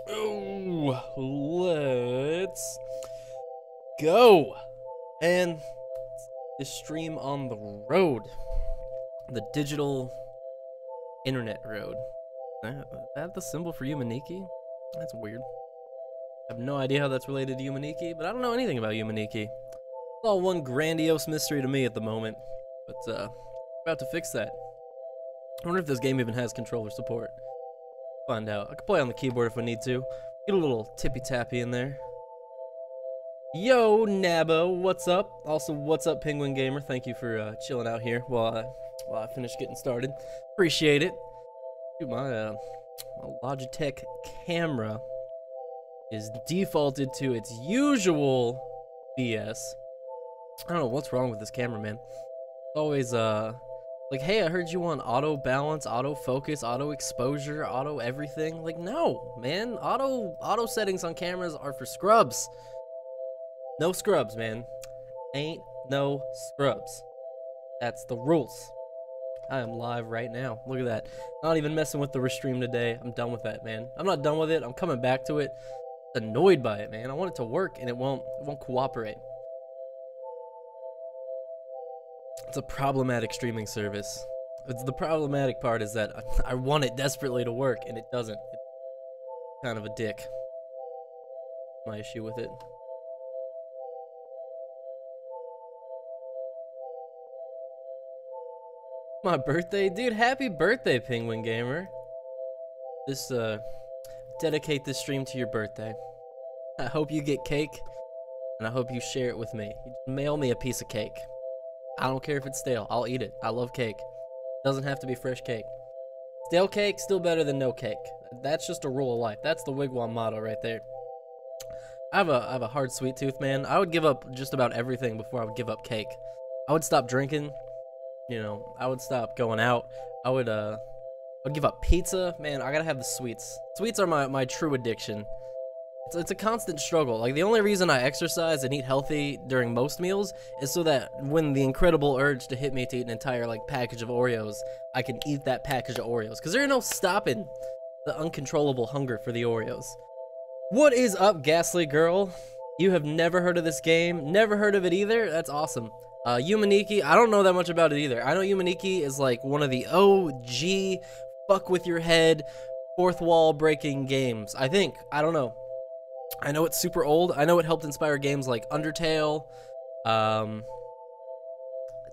Oh, let's go. And this stream on the road, the digital internet road. Is that the symbol for Yume Nikki? That's weird. I have no idea how that's related to Yume Nikki, but I don't know anything about Yume Nikki. It's all one grandiose mystery to me at the moment. But about to fix that. I wonder if this game even has controller support. Find out. I could play on the keyboard if we need to. Get a little tippy tappy in there. Yo, Nabo, what's up? Also, what's up, Penguin Gamer? Thank you for chilling out here while I finish getting started. Appreciate it. Dude, my Logitech camera is defaulted to its usual BS. I don't know what's wrong with this camera, man. It's always like, hey, I heard you want auto balance, auto focus, auto exposure, auto everything. Like, no, man. Auto settings on cameras are for scrubs. No scrubs, man. Ain't no scrubs. That's the rules. I am live right now. Look at that. Not even messing with the restream today. I'm done with that, man. I'm not done with it. I'm coming back to it. Annoyed by it, man. I want it to work and it won't cooperate. It's a problematic streaming service. The problematic part is that I want it desperately to work and it doesn't. It's kind of a dick. My issue with it. My birthday? Dude, happy birthday, Penguin Gamer. This, dedicate this stream to your birthday. I hope you get cake, and I hope you share it with me. You just mail me a piece of cake. I don't care if it's stale. I'll eat it. I love cake. Doesn't have to be fresh cake. Stale cake, still better than no cake. That's just a rule of life. That's the Wigwam motto right there. I have a hard sweet tooth, man. I would give up just about everything before I would give up cake. I would stop drinking. You know, I would stop going out. I'd give up pizza. Man, I gotta have the sweets. Sweets are my true addiction. It's a constant struggle. Like, the only reason I exercise and eat healthy during most meals is so that when the incredible urge to hit me to eat an entire, like, package of Oreos, I can eat that package of Oreos. Because there ain't no stopping the uncontrollable hunger for the Oreos. What is up, Ghastly Girl? You have never heard of this game? Never heard of it either? That's awesome. Yume Nikki, I don't know that much about it either. I know Yume Nikki is, like, one of the OG fuck with your head, fourth wall breaking games. I think. I don't know. I know it's super old. I know it helped inspire games like Undertale. It's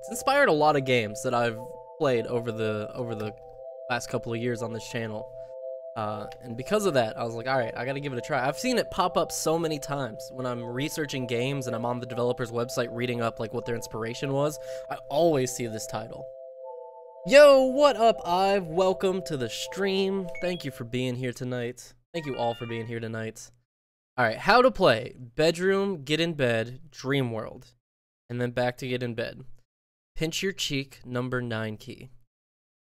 inspired a lot of games that I've played over the last couple of years on this channel. And because of that, I was like, all right, I gotta give it a try. I've seen it pop up so many times when I'm researching games and I'm on the developer's website reading up like what their inspiration was. I always see this title. Yo, what up, Ive? Welcome to the stream. Thank you for being here tonight. Thank you all for being here tonight. All right, how to play. Bedroom, get in bed, dream world. And then back to get in bed. Pinch your cheek, number 9 key.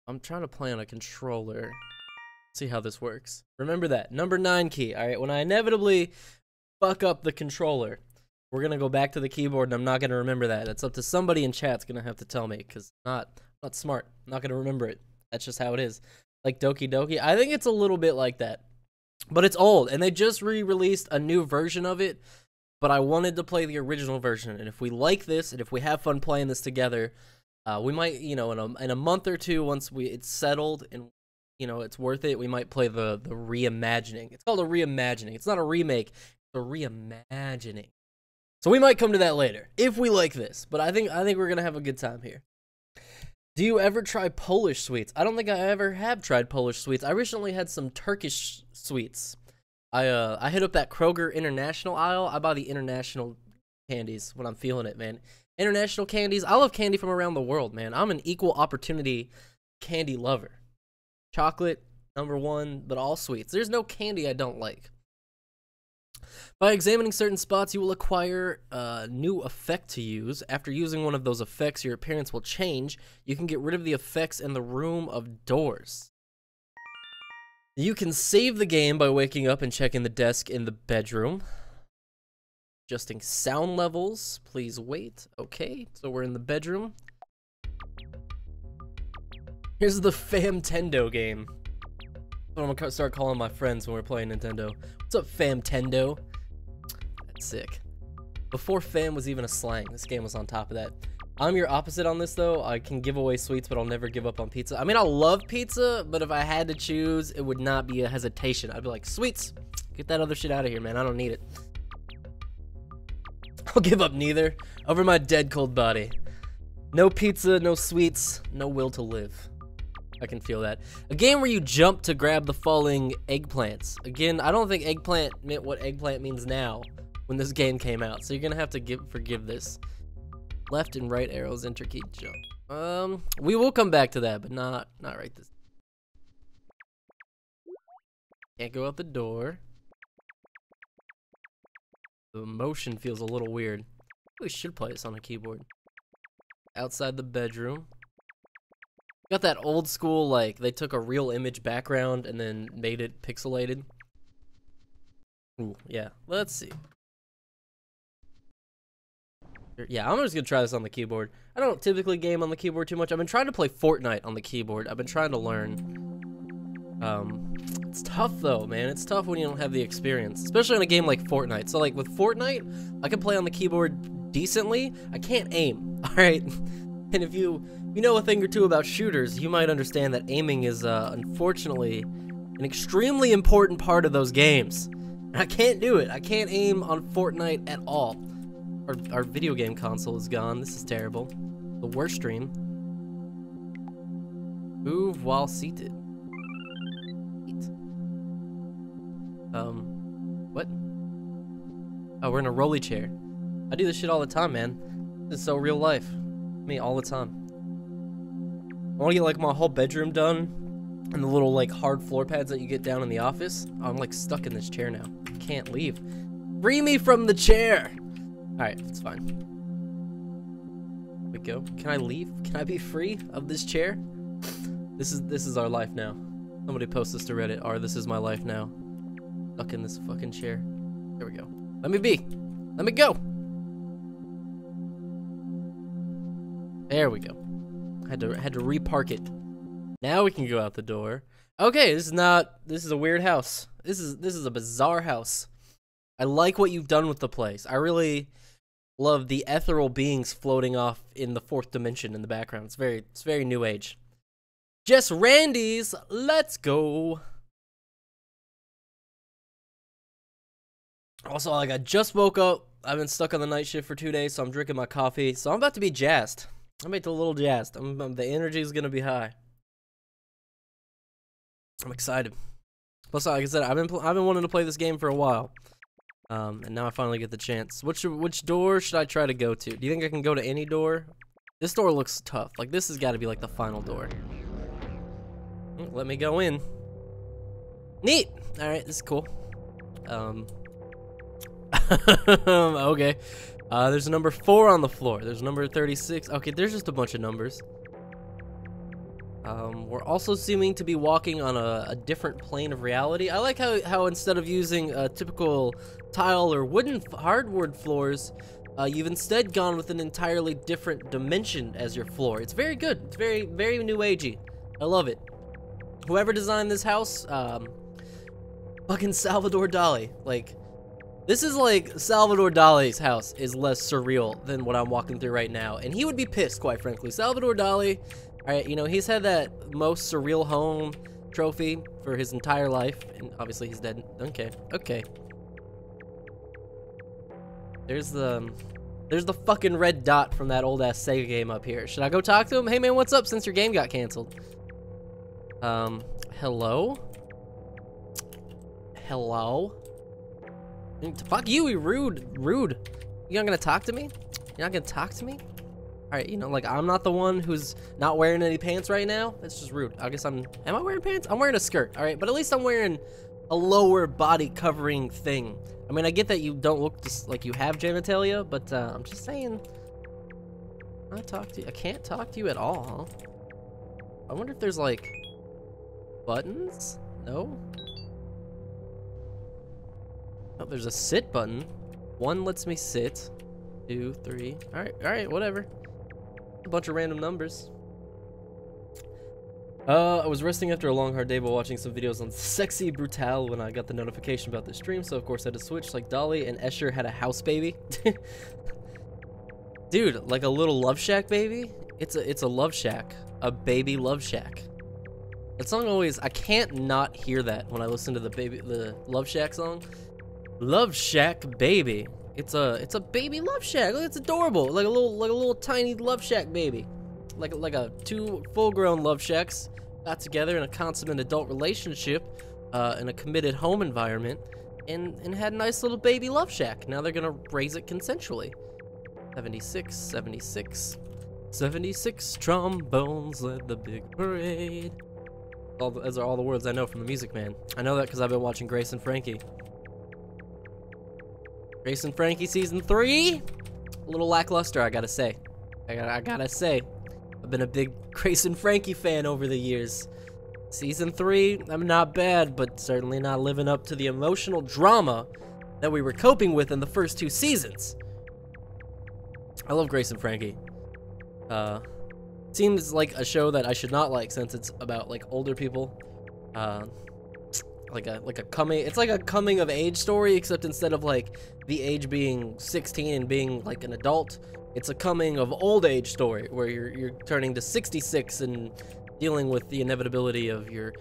I'm trying to play on a controller. See how this works. Remember that, number 9 key. All right, when I inevitably fuck up the controller, we're gonna go back to the keyboard and I'm not gonna remember that. It's up to somebody in chat's gonna have to tell me, because I'm not smart. I'm not gonna remember it. That's just how it is. Like Doki Doki, I think it's a little bit like that. But it's old, and they just re-released a new version of it, but I wanted to play the original version, and if we like this, and if we have fun playing this together, we might, you know, in a month or two, once it's settled, and, you know, it's worth it, we might play the reimagining. It's called a reimagining. It's not a remake, it's a reimagining. So we might come to that later, if we like this, but I think we're gonna have a good time here. Do you ever try Polish sweets? I don't think I ever have tried Polish sweets. I recently had some Turkish sweets. I hit up that Kroger International aisle. I buy the international candies when I'm feeling it, man. International candies. I love candy from around the world, man. I'm an equal opportunity candy lover. Chocolate, number 1, but all sweets. There's no candy I don't like. By examining certain spots, you will acquire a new effect to use. After using one of those effects, your appearance will change. You can get rid of the effects in the room of doors. You can save the game by waking up and checking the desk in the bedroom. Adjusting sound levels. Please wait. Okay, so we're in the bedroom. Here's the Famtendo game. I'm gonna start calling my friends when we're playing Nintendo. What's up, Famtendo? That's sick. Before fam was even a slang, this game was on top of that. I'm your opposite on this though. I can give away sweets, but I'll never give up on pizza. I mean, I love pizza, but if I had to choose, it would not be a hesitation. I'd be like, sweets, get that other shit out of here, man. I don't need it. I'll give up neither over my dead cold body. No pizza, no sweets, no will to live. I can feel that. A game where you jump to grab the falling eggplants. Again, I don't think eggplant meant what eggplant means now when this game came out, so you're gonna have to forgive this. Left and right arrows, enter key, jump. We will come back to that, but not right this. Can't go out the door. The motion feels a little weird. We should play this on a keyboard. Outside the bedroom. Got that old school, like, they took a real image background and then made it pixelated. Ooh, yeah. Let's see. Yeah, I'm just gonna try this on the keyboard. I don't typically game on the keyboard too much. I've been trying to play Fortnite on the keyboard. I've been trying to learn. It's tough though, man. It's tough when you don't have the experience, especially in a game like Fortnite. So like with Fortnite, I can play on the keyboard decently. I can't aim, all right? And if you know a thing or two about shooters, you might understand that aiming is unfortunately an extremely important part of those games. And I can't do it. I can't aim on Fortnite at all. Our video game console is gone. This is terrible. The worst stream. Move while seated. What? Oh, we're in a rolly chair. I do this shit all the time, man. This is so real life. Me all the time. I want to get like my whole bedroom done and the little like hard floor pads that you get down in the office. I'm like stuck in this chair now. Can't leave. Free me from the chair. All right, it's fine. There we go. Can I leave? Can I be free of this chair? This is our life now. Somebody post this to Reddit. This is my life now. Stuck in this fucking chair. There we go. Let me be. Let me go. There we go. Had to repark it. Now we can go out the door. Okay, this is a weird house. This is a bizarre house. I like what you've done with the place. I really love the ethereal beings floating off in the fourth dimension in the background. It's very new age. Just Randy's. Let's go. Also, like I just woke up. I've been stuck on the night shift for 2 days, so I'm drinking my coffee. So I'm about to be jazzed. I'm a little jazzed. The energy is gonna be high. I'm excited. Plus, like I said, I've been wanting to play this game for a while, and now I finally get the chance. Which door should I try to go to? Do you think I can go to any door? This door looks tough. Like this has got to be like the final door. Let me go in. Neat. All right, this is cool. Okay. There's a number 4 on the floor. There's number 36. Okay, there's just a bunch of numbers. We're also seeming to be walking on a different plane of reality. I like how instead of using typical tile or hardwood floors, you've instead gone with an entirely different dimension as your floor. It's very good. It's very, very new agey. I love it. Whoever designed this house, fucking Salvador Dali. Like, this is like Salvador Dali's house is less surreal than what I'm walking through right now. And he would be pissed, quite frankly. Salvador Dali, all right, you know, he's had that most surreal home trophy for his entire life. And obviously he's dead. Okay, okay. There's the fucking red dot from that old ass Sega game up here. Should I go talk to him? Hey man, what's up since your game got canceled? Hello? Hello? Fuck you, rude. You're not gonna talk to me? You're not gonna talk to me? Alright, you know, like, I'm not the one who's not wearing any pants right now. That's just rude. I guess am I wearing pants? I'm wearing a skirt, alright? But at least I'm wearing a lower body covering thing. I mean, I get that you don't look just like you have genitalia, but I'm just saying. I can't talk to you at all, huh? I wonder if there's, like, buttons? No? Oh, there's a sit button. 1 lets me sit. 2, 3. Alright, whatever. A bunch of random numbers. I was resting after a long hard day while watching some videos on Sexy Brutal when I got the notification about the stream, so of course I had to switch. Like Dolly and Escher had a house baby. Dude, like a little Love Shack baby? It's a Love Shack. A baby Love Shack. That song always, I can't not hear that when I listen to the Love Shack song. Love Shack baby. It's a baby Love Shack. Look, it's adorable. Like a little tiny Love Shack baby. Like a two full-grown Love Shacks got together in a consummate adult relationship, in a committed home environment, and had a nice little baby Love Shack. Now they're gonna raise it consensually. 76, 76, 76 trombones led the big parade. Those are all the words I know from the Music Man. I know that because I've been watching Grace and Frankie. Grace and Frankie season 3, a little lackluster, I gotta say. I gotta say, I've been a big Grace and Frankie fan over the years. Season 3, I'm not bad, but certainly not living up to the emotional drama that we were coping with in the first 2 seasons. I love Grace and Frankie. Seems like a show that I should not like since it's about like older people. It's like a coming of age story, except instead of like the age being 16 and being like an adult, it's a coming of old age story where you're turning to 66 and dealing with the inevitability of your.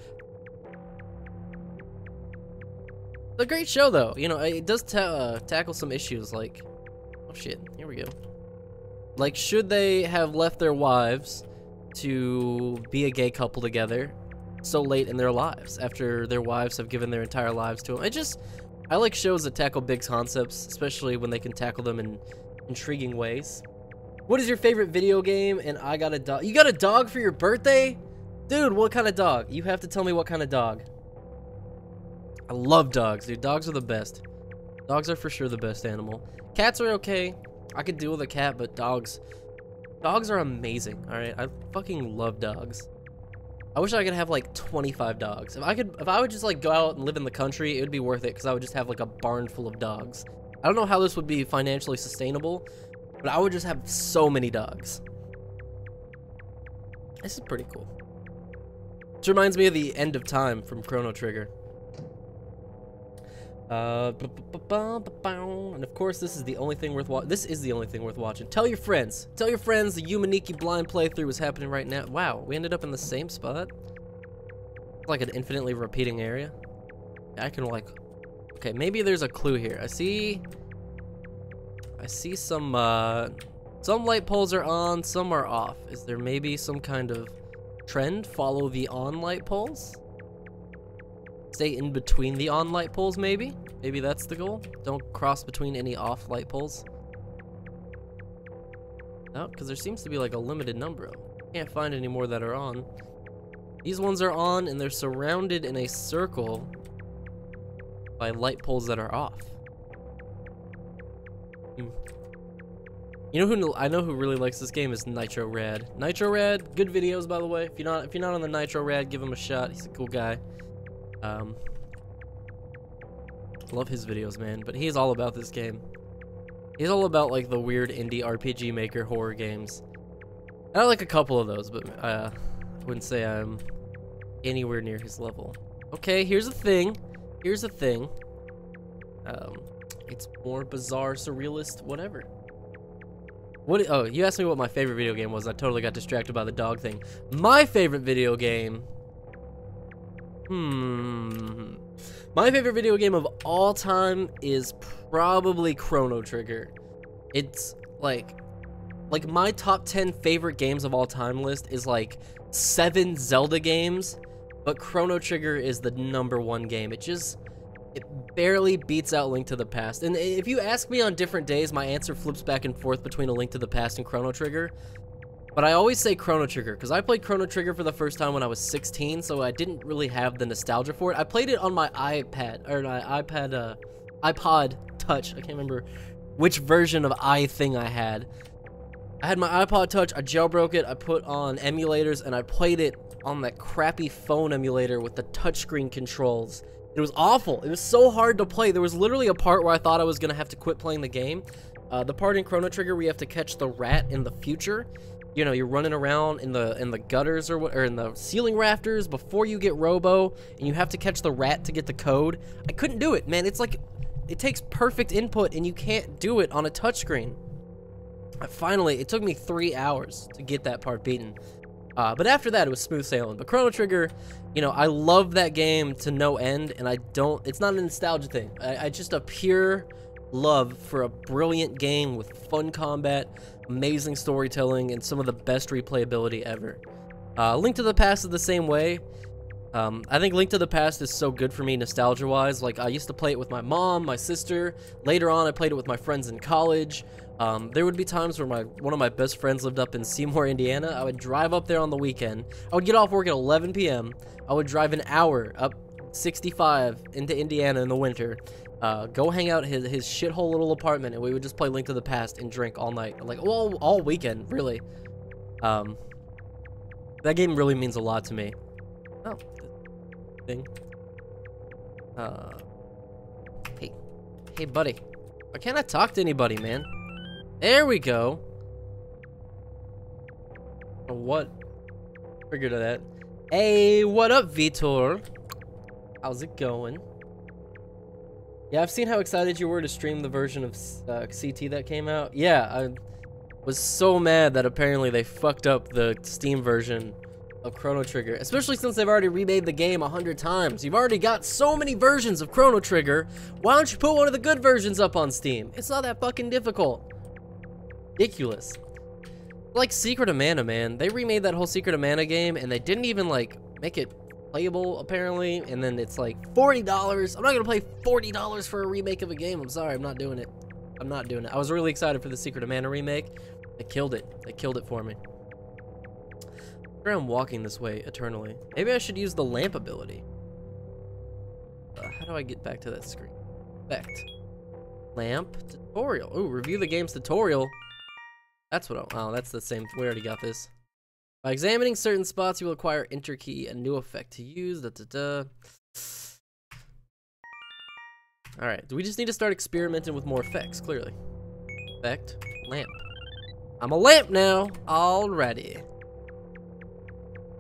It's a great show though, you know, it does tackle some issues like, oh shit, here we go. Like, should they have left their wives to be a gay couple together so late in their lives after their wives have given their entire lives to them? I like shows that tackle big concepts, especially when they can tackle them in intriguing ways. What is your favorite video game? And I got a dog. You got a dog for your birthday? Dude, what kind of dog? You have to tell me what kind of dog. I love dogs, dude. Dogs are the best. Dogs are for sure the best animal. Cats are okay. I could deal with a cat, but dogs are amazing. All right, I fucking love dogs. I wish I could have like 25 dogs. If I would just like go out and live in the country, it would be worth it because I would just have like a barn full of dogs. I don't know how this would be financially sustainable, but I would just have so many dogs. This is pretty cool. This reminds me of the end of time from Chrono Trigger. And of course, this is the only thing worth watching. Tell your friends. Tell your friends the Yume Nikki blind playthrough is happening right now. Wow, we ended up in the same spot. Like an infinitely repeating area. I can like. Okay, maybe there's a clue here. I see some light poles are on, some are off. Is there maybe some kind of trend? Follow the on light poles? Stay in between the on light poles, maybe? Maybe that's the goal? Don't cross between any off light poles. No, because there seems to be like a limited number of them. Can't find any more that are on. These ones are on, and they're surrounded in a circle by light poles that are off. You know who I know who really likes this game is Nitro Rad. Nitro Rad, good videos by the way. If you're not on the Nitro Rad, give him a shot. He's a cool guy. Love his videos, man, but he's all about this game. He's all about like the weird indie RPG maker horror games. I like a couple of those, but I wouldn't say I'm anywhere near his level. Okay, here's the thing. It's more bizarre, surrealist, whatever. Oh, you asked me what my favorite video game was. I totally got distracted by the dog thing. My favorite video game. My favorite video game of all time is probably Chrono Trigger. It's like my top 10 favorite games of all time list is like 7 Zelda games, but Chrono Trigger is the #1 game. It barely beats out Link to the Past. And if you ask me on different days, my answer flips back and forth between A Link to the Past and Chrono Trigger. But I always say Chrono Trigger, because I played Chrono Trigger for the first time when I was 16, so I didn't really have the nostalgia for it. I played it on my iPod Touch. I can't remember which version of iThing I had. I had my iPod Touch, I jailbroke it, I put on emulators, and I played it on that crappy phone emulator with the touchscreen controls. It was awful. It was so hard to play. There was literally a part where I thought I was going to have to quit playing the game. The part in Chrono Trigger where you have to catch the rat in the future. you know, you're running around in the gutters or in the ceiling rafters before you get Robo, and you have to catch the rat to get the code. I couldn't do it, man. It's like, it takes perfect input, and you can't do it on a touchscreen. Finally, it took me 3 hours to get that part beaten. But after that, it was smooth sailing. But Chrono Trigger, you know, I love that game to no end, and it's not a nostalgia thing. I just a pure love for a brilliant game with fun combat, amazing storytelling, and some of the best replayability ever. Link to the Past is the same way. I think Link to the Past is so good for me nostalgia-wise. Like, I used to play it with my mom, my sister. Later on, I played it with my friends in college. There would be times where one of my best friends lived up in Seymour, Indiana. I would drive up there on the weekend. I would get off work at 11 p.m. I would drive an hour up 65 into Indiana in the winter. Go hang out at his shithole little apartment, and we would just play Link to the Past and drink all night. Like, all weekend, really. That game really means a lot to me. Oh, thing. Hey, buddy. Why can't I talk to anybody, man? There we go. What? Figured that. Hey, what up, Vitor? How's it going? Yeah, I've seen how excited you were to stream the version of CT that came out. Yeah, I was so mad that apparently they fucked up the Steam version of Chrono Trigger, especially since they've already remade the game 100 times. You've already got so many versions of Chrono Trigger. Why don't you put one of the good versions up on Steam? It's not that fucking difficult. Ridiculous. Like Secret of Mana, man. They remade that whole Secret of Mana game, and they didn't even, like, make it playable, apparently, and then it's like $40. I'm not gonna pay $40 for a remake of a game. I'm sorry, I'm not doing it. I'm not doing it. I was really excited for the Secret of Mana remake. They killed it. They killed it for me. I'm walking this way eternally. Maybe I should use the lamp ability. How do I get back to that screen? Effect. Lamp tutorial. Ooh, review the game's tutorial. That's what oh, that's the same. We already got this. By examining certain spots, you will acquire enter key, a new effect to use. Alright, do we just need to start experimenting with more effects? Clearly. Effect. Lamp. I'm a lamp now. Alrighty.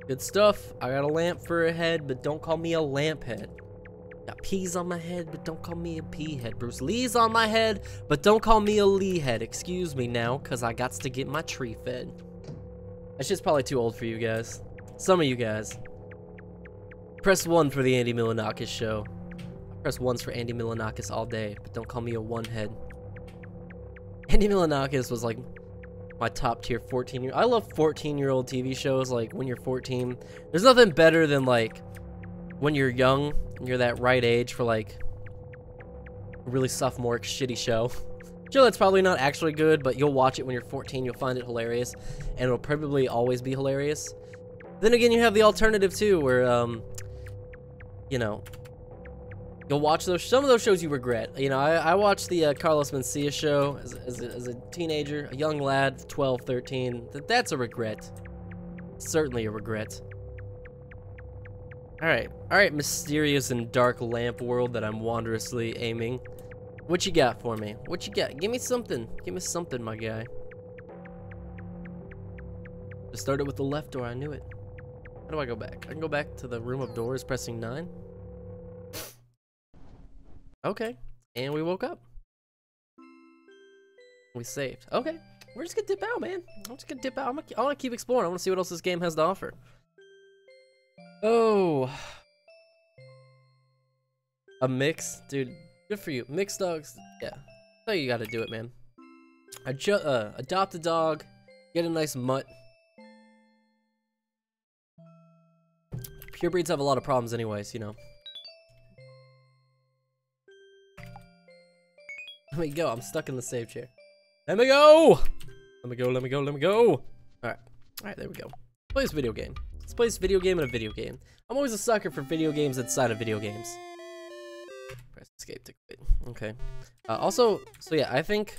Good stuff. I got a lamp for a head, but don't call me a lamp head. Got peas on my head, but don't call me a pea head. Bruce Lee's on my head, but don't call me a Lee head. Excuse me now, because I got to get my tree fed. That shit's probably too old for you guys. Some of you guys. Press 1 for the Andy Milonakis show. Press 1s for Andy Milonakis all day, but don't call me a one head. Andy Milonakis was like my top tier 14-year. I love 14-year-old TV shows. Like when you're 14, there's nothing better than like when you're young and you're that right age for like a really sophomoric shitty show. Show that's probably not actually good, but you'll watch it when you're 14. You'll find it hilarious, and it'll probably always be hilarious. Then again, you have the alternative too, where you know, you'll watch some of those shows you regret. You know, I watched the Carlos Mencia show as a teenager, a young lad, 12, 13. That's a regret. Certainly a regret. All right, mysterious and dark lamp world that I'm wanderously aiming. What you got for me? What you got? Give me something. Give me something, my guy. Just started with the left door. I knew it. How do I go back? I can go back to the room of doors, pressing 9. Okay, and we woke up. We saved. Okay, we're just gonna dip out, man. I'm just gonna dip out. I want to keep exploring. I want to see what else this game has to offer. Oh, a mix, dude. Good for you. Mixed dogs. Yeah, so you gotta do it, man. Adopt a dog. Get a nice mutt. Pure breeds have a lot of problems, anyways. You know. Let me go. I'm stuck in the save chair. Let me go. Let me go. Let me go. Let me go. All right. All right. There we go. Let's play this video game. Let's play this video game and a video game. I'm always a sucker for video games inside of video games. Press escape to quit. Okay. Also, so yeah, I think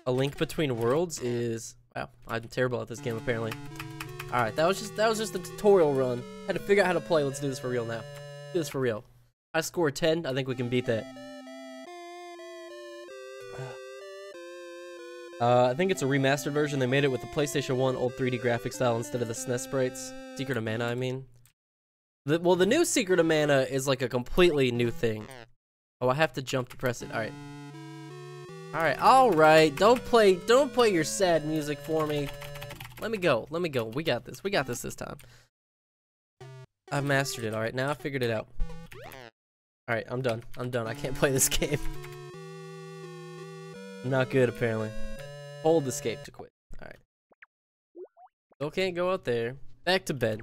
A Link Between Worlds is wow. I'm terrible at this game apparently. All right. That was just a tutorial run. Had to figure out how to play. Let's do this for real now. Do this for real. I scored 10. I think we can beat that. I think it's a remastered version. They made it with the PlayStation 1 old 3D graphic style instead of the SNES sprites. Secret of Mana, I mean. Well, the new Secret of Mana is like a completely new thing. Oh, I have to jump to press it. All right. All right. Don't play your sad music for me. Let me go. We got this this time. I've mastered it. All right, now I figured it out. All right, I'm done. I can't play this game. I'm not good, apparently. Hold escape to quit. All right. Still can't go out there. Back to bed.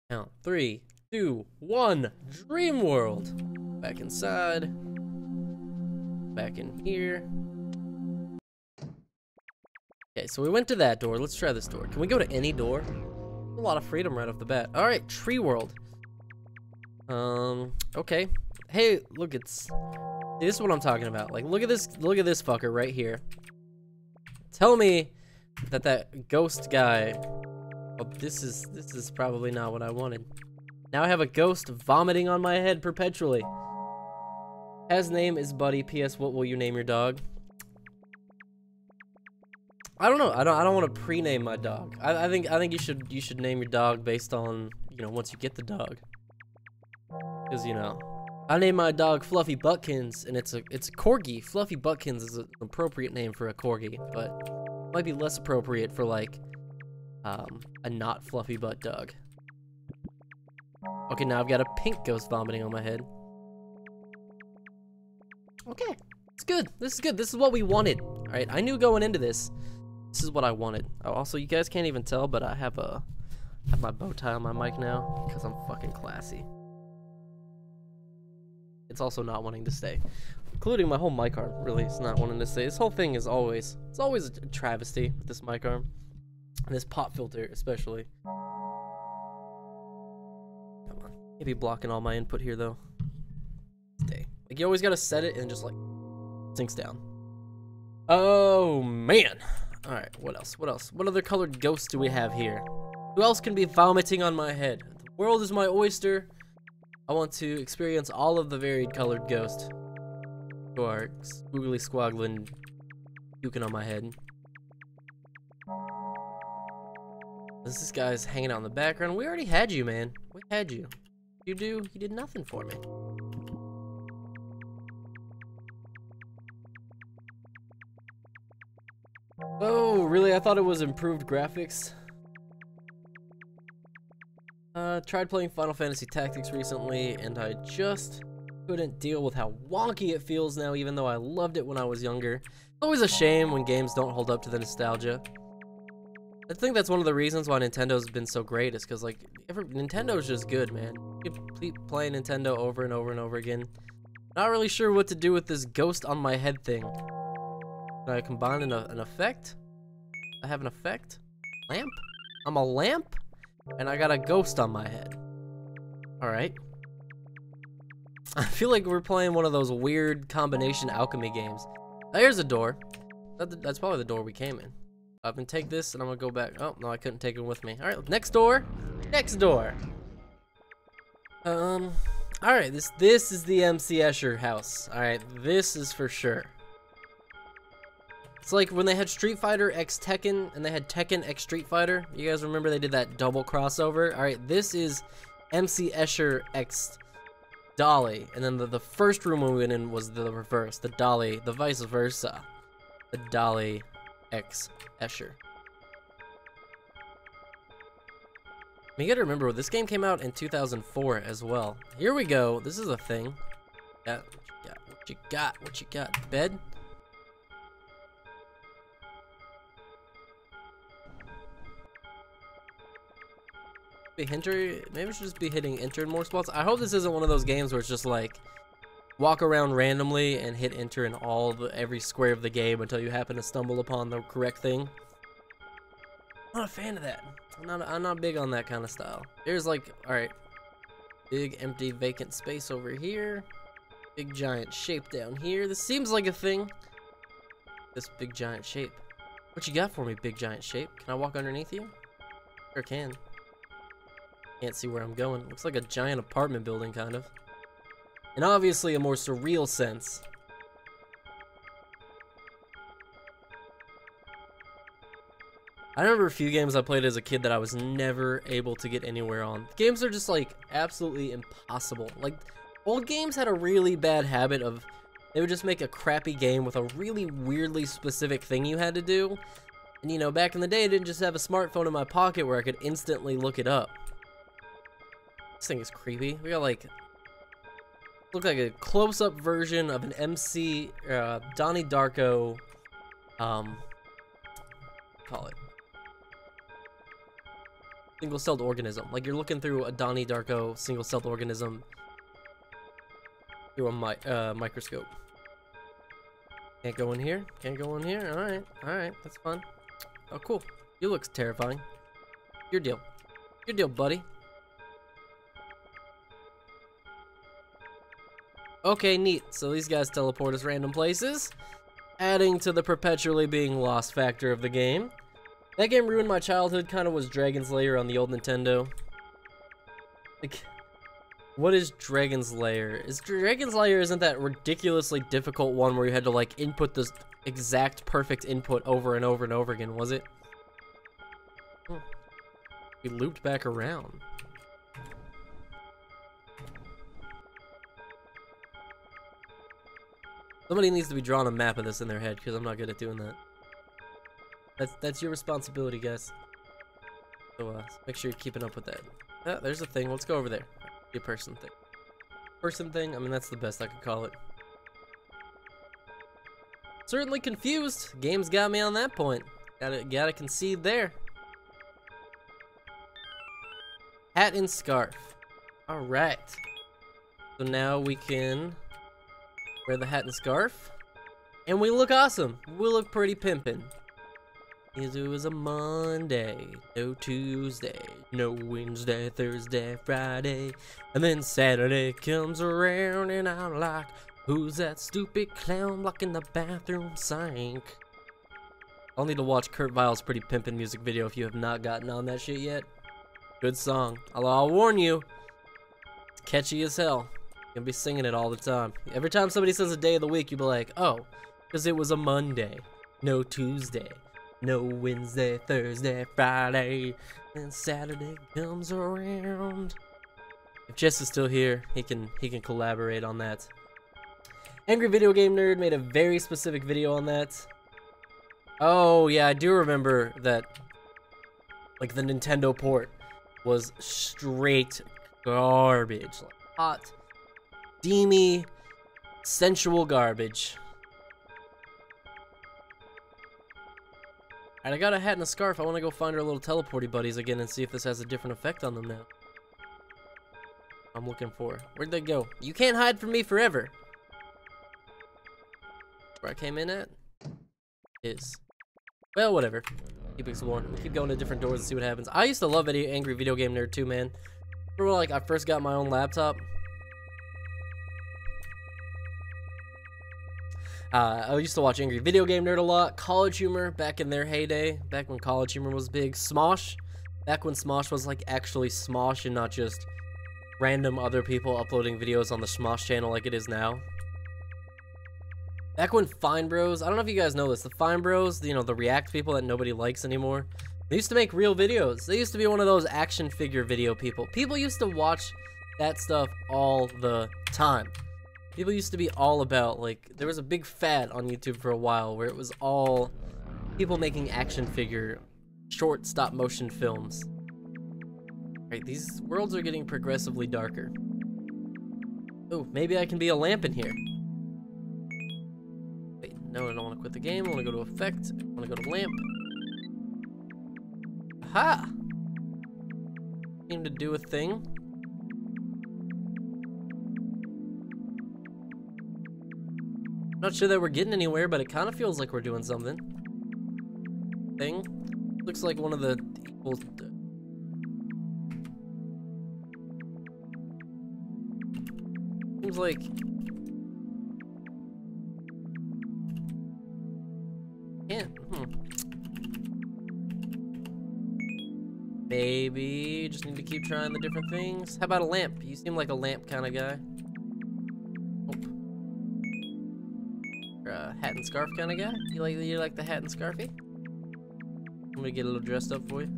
Count 3, 2, 1. Dream world. Back inside. Back in here. Okay, so we went to that door. Let's try this door. Can we go to any door? A lot of freedom right off the bat. All right, tree world. Okay. Hey, look, this is what I'm talking about. Like, look at this fucker right here. Tell me that ghost guy. Oh, this is probably not what I wanted. Now I have a ghost vomiting on my head perpetually. His name is Buddy. P.S. What will you name your dog? I don't know. I don't want to pre-name my dog. I think you should name your dog based on, you know, once you get the dog. Cause, you know, I named my dog Fluffy Butkins, and it's a corgi. Fluffy Butkins is an appropriate name for a corgi, but might be less appropriate for like a not fluffy butt dog. Okay, now I've got a pink ghost vomiting on my head. Okay, it's good. This is good. This is what we wanted. All right, I knew going into this. This is what I wanted. Oh, also, you guys can't even tell, but I have my bow tie on my mic now because I'm fucking classy. It's also not wanting to stay, including my whole mic arm. Really, it's not wanting to stay. This whole thing is always a travesty with this mic arm and this pop filter, especially. Come on, can't be blocking all my input here though. Stay. Like you always gotta set it and just like sinks down. Oh man. All right, what else? What other colored ghosts do we have here? Who else can be vomiting on my head? The world is my oyster. I want to experience all of the varied colored ghosts who are squiggly squaggling, puking on my head. This guy's hanging out in the background. We already had you, man. We had you. You did nothing for me. Oh, really? I thought it was improved graphics. Tried playing Final Fantasy Tactics recently, and I just couldn't deal with how wonky it feels now, even though I loved it when I was younger. It's always a shame when games don't hold up to the nostalgia. I think that's one of the reasons why Nintendo's been so great, is because, like, Nintendo's just good, man. You can keep playing Nintendo over and over and over again. Not really sure what to do with this ghost on my head thing. Can I combine an effect? I have an effect? Lamp? I'm a lamp? And I got a ghost on my head. Alright. I feel like we're playing one of those weird combination alchemy games. There's a door. That's probably the door we came in. I'm gonna take this and I'm gonna go back. Oh, no, I couldn't take it with me. Alright, next door. Next door. Alright, this is the MC Escher house. Alright, this is for sure. It's like when they had Street Fighter X Tekken and they had Tekken X Street Fighter. You guys remember they did that double crossover? Alright, this is MC Escher X Dolly. And then the first room we went in was the reverse. The Dolly, the vice versa. The Dolly X Escher. You gotta remember, this game came out in 2004 as well. Here we go. This is a thing. What you got? What you got? Bed? Maybe we should just be hitting enter in more spots. I hope this isn't one of those games where it's just like walk around randomly and hit enter in every square of the game until you happen to stumble upon the correct thing. I'm not a fan of that. I'm not big on that kind of style. There's like, all right, big empty vacant space over here. Big giant shape down here. This seems like a thing. This big giant shape. What you got for me, big giant shape? Can I walk underneath you? Sure can. Can't see where I'm going. Looks like a giant apartment building, kind of. And obviously a more surreal sense. I remember a few games I played as a kid that I was never able to get anywhere on. Games are just like absolutely impossible. Like old games had a really bad habit of they would just make a crappy game with a really weirdly specific thing you had to do. And you know, back in the day I didn't just have a smartphone in my pocket where I could instantly look it up. This thing is creepy. We got like look like a close-up version of an MC Donnie Darko call it single-celled organism. Like you're looking through a Donnie Darko single-celled organism through a microscope. Can't go in here. Can't go in here. All right, that's fun. Oh, cool. You look terrifying. Your deal. Your deal, buddy. Okay, neat. So these guys teleport us random places, adding to the perpetually being lost factor of the game. That game ruined my childhood, kind of was Dragon's Lair on the old Nintendo. Like, what is Dragon's Lair? Dragon's Lair isn't that ridiculously difficult one where you had to like input this exact perfect input over and over and over again, was it? We looped back around. Somebody needs to be drawing a map of this in their head because I'm not good at doing that. That's your responsibility, guys. So make sure you're keeping up with that. Ah, there's a thing. Let's go over there. Be a person thing. Person thing? I mean, that's the best I could call it. Certainly confused. Game's got me on that point. Gotta concede there. Hat and scarf. Alright. So now we can wear the hat and scarf. And we look awesome. We look pretty pimpin'. It was a Monday, no Tuesday, no Wednesday, Thursday, Friday, and then Saturday comes around and I'm like, who's that stupid clown blocking the bathroom sink? I'll need to watch Kurt Vile's Pretty Pimpin' music video if you have not gotten on that shit yet. Good song. I'll warn you, it's catchy as hell. You're gonna be singing it all the time. Every time somebody says a day of the week, you'll be like, oh, because it was a Monday, no Tuesday. No Wednesday, Thursday, Friday, and Saturday comes around. If Jess is still here, he can collaborate on that. Angry Video Game Nerd made a very specific video on that. Oh yeah, I do remember that. Like the Nintendo port was straight garbage, like hot, steamy, sensual garbage. Alright, I got a hat and a scarf. I want to go find our little teleporty buddies again and see if this has a different effect on them now. I'm looking for. Where'd they go? You can't hide from me forever. Where I came in at? Is. Well, whatever. Keep exploring. Keep going to different doors and see what happens. I used to love Angry Video Game Nerd too, man. Remember like I first got my own laptop? I used to watch Angry Video Game Nerd a lot, College Humor back in their heyday, back when College Humor was big, Smosh, back when Smosh was like actually Smosh and not just random other people uploading videos on the Smosh channel like it is now. Back when Fine Bros, I don't know if you guys know this, the Fine Bros, you know, the React people that nobody likes anymore, they used to make real videos. They used to be one of those action figure video people. People used to watch that stuff all the time. People used to be all about, like, there was a big fad on YouTube for a while where it was all people making action figure short stop motion films. Right, these worlds are getting progressively darker. Oh, maybe I can be a lamp in here. Wait, no, I don't want to quit the game. I want to go to effect. I want to go to lamp. Aha! Seem to do a thing. Not sure that we're getting anywhere, but it kind of feels like we're doing something. Thing. Looks like one of the equals. Seems like. Can't. Maybe just need to keep trying the different things. How about a lamp? You seem like a lamp kind of guy. Hat and scarf kind of guy? You like the hat and scarfy? Want me to get a little dressed up for you?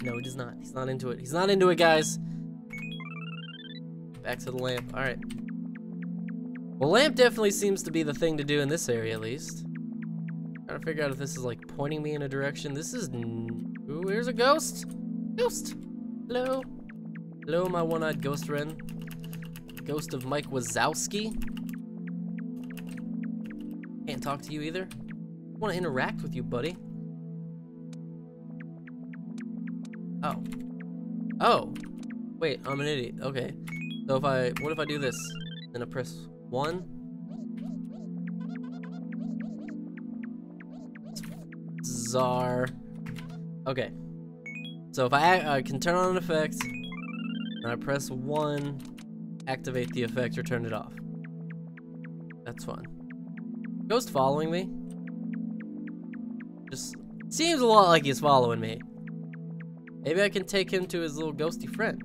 No, he does not. He's not into it. He's not into it, guys. Back to the lamp. Alright. Well, lamp definitely seems to be the thing to do in this area, at least. Trying to figure out if this is, like, pointing me in a direction. This is... Ooh, here's a ghost. Ghost. Hello. Hello, my one-eyed ghost friend. Ghost of Mike Wazowski. Can't talk to you either. I want to interact with you, buddy. Oh. Oh. Wait, I'm an idiot. Okay. So what if I do this? Then I press 1. Czar. Okay. So if I can turn on an effect, and I press 1, activate the effect or turn it off. That's fun. Ghost following me? Just seems a lot like he's following me. Maybe I can take him to his little ghosty friend.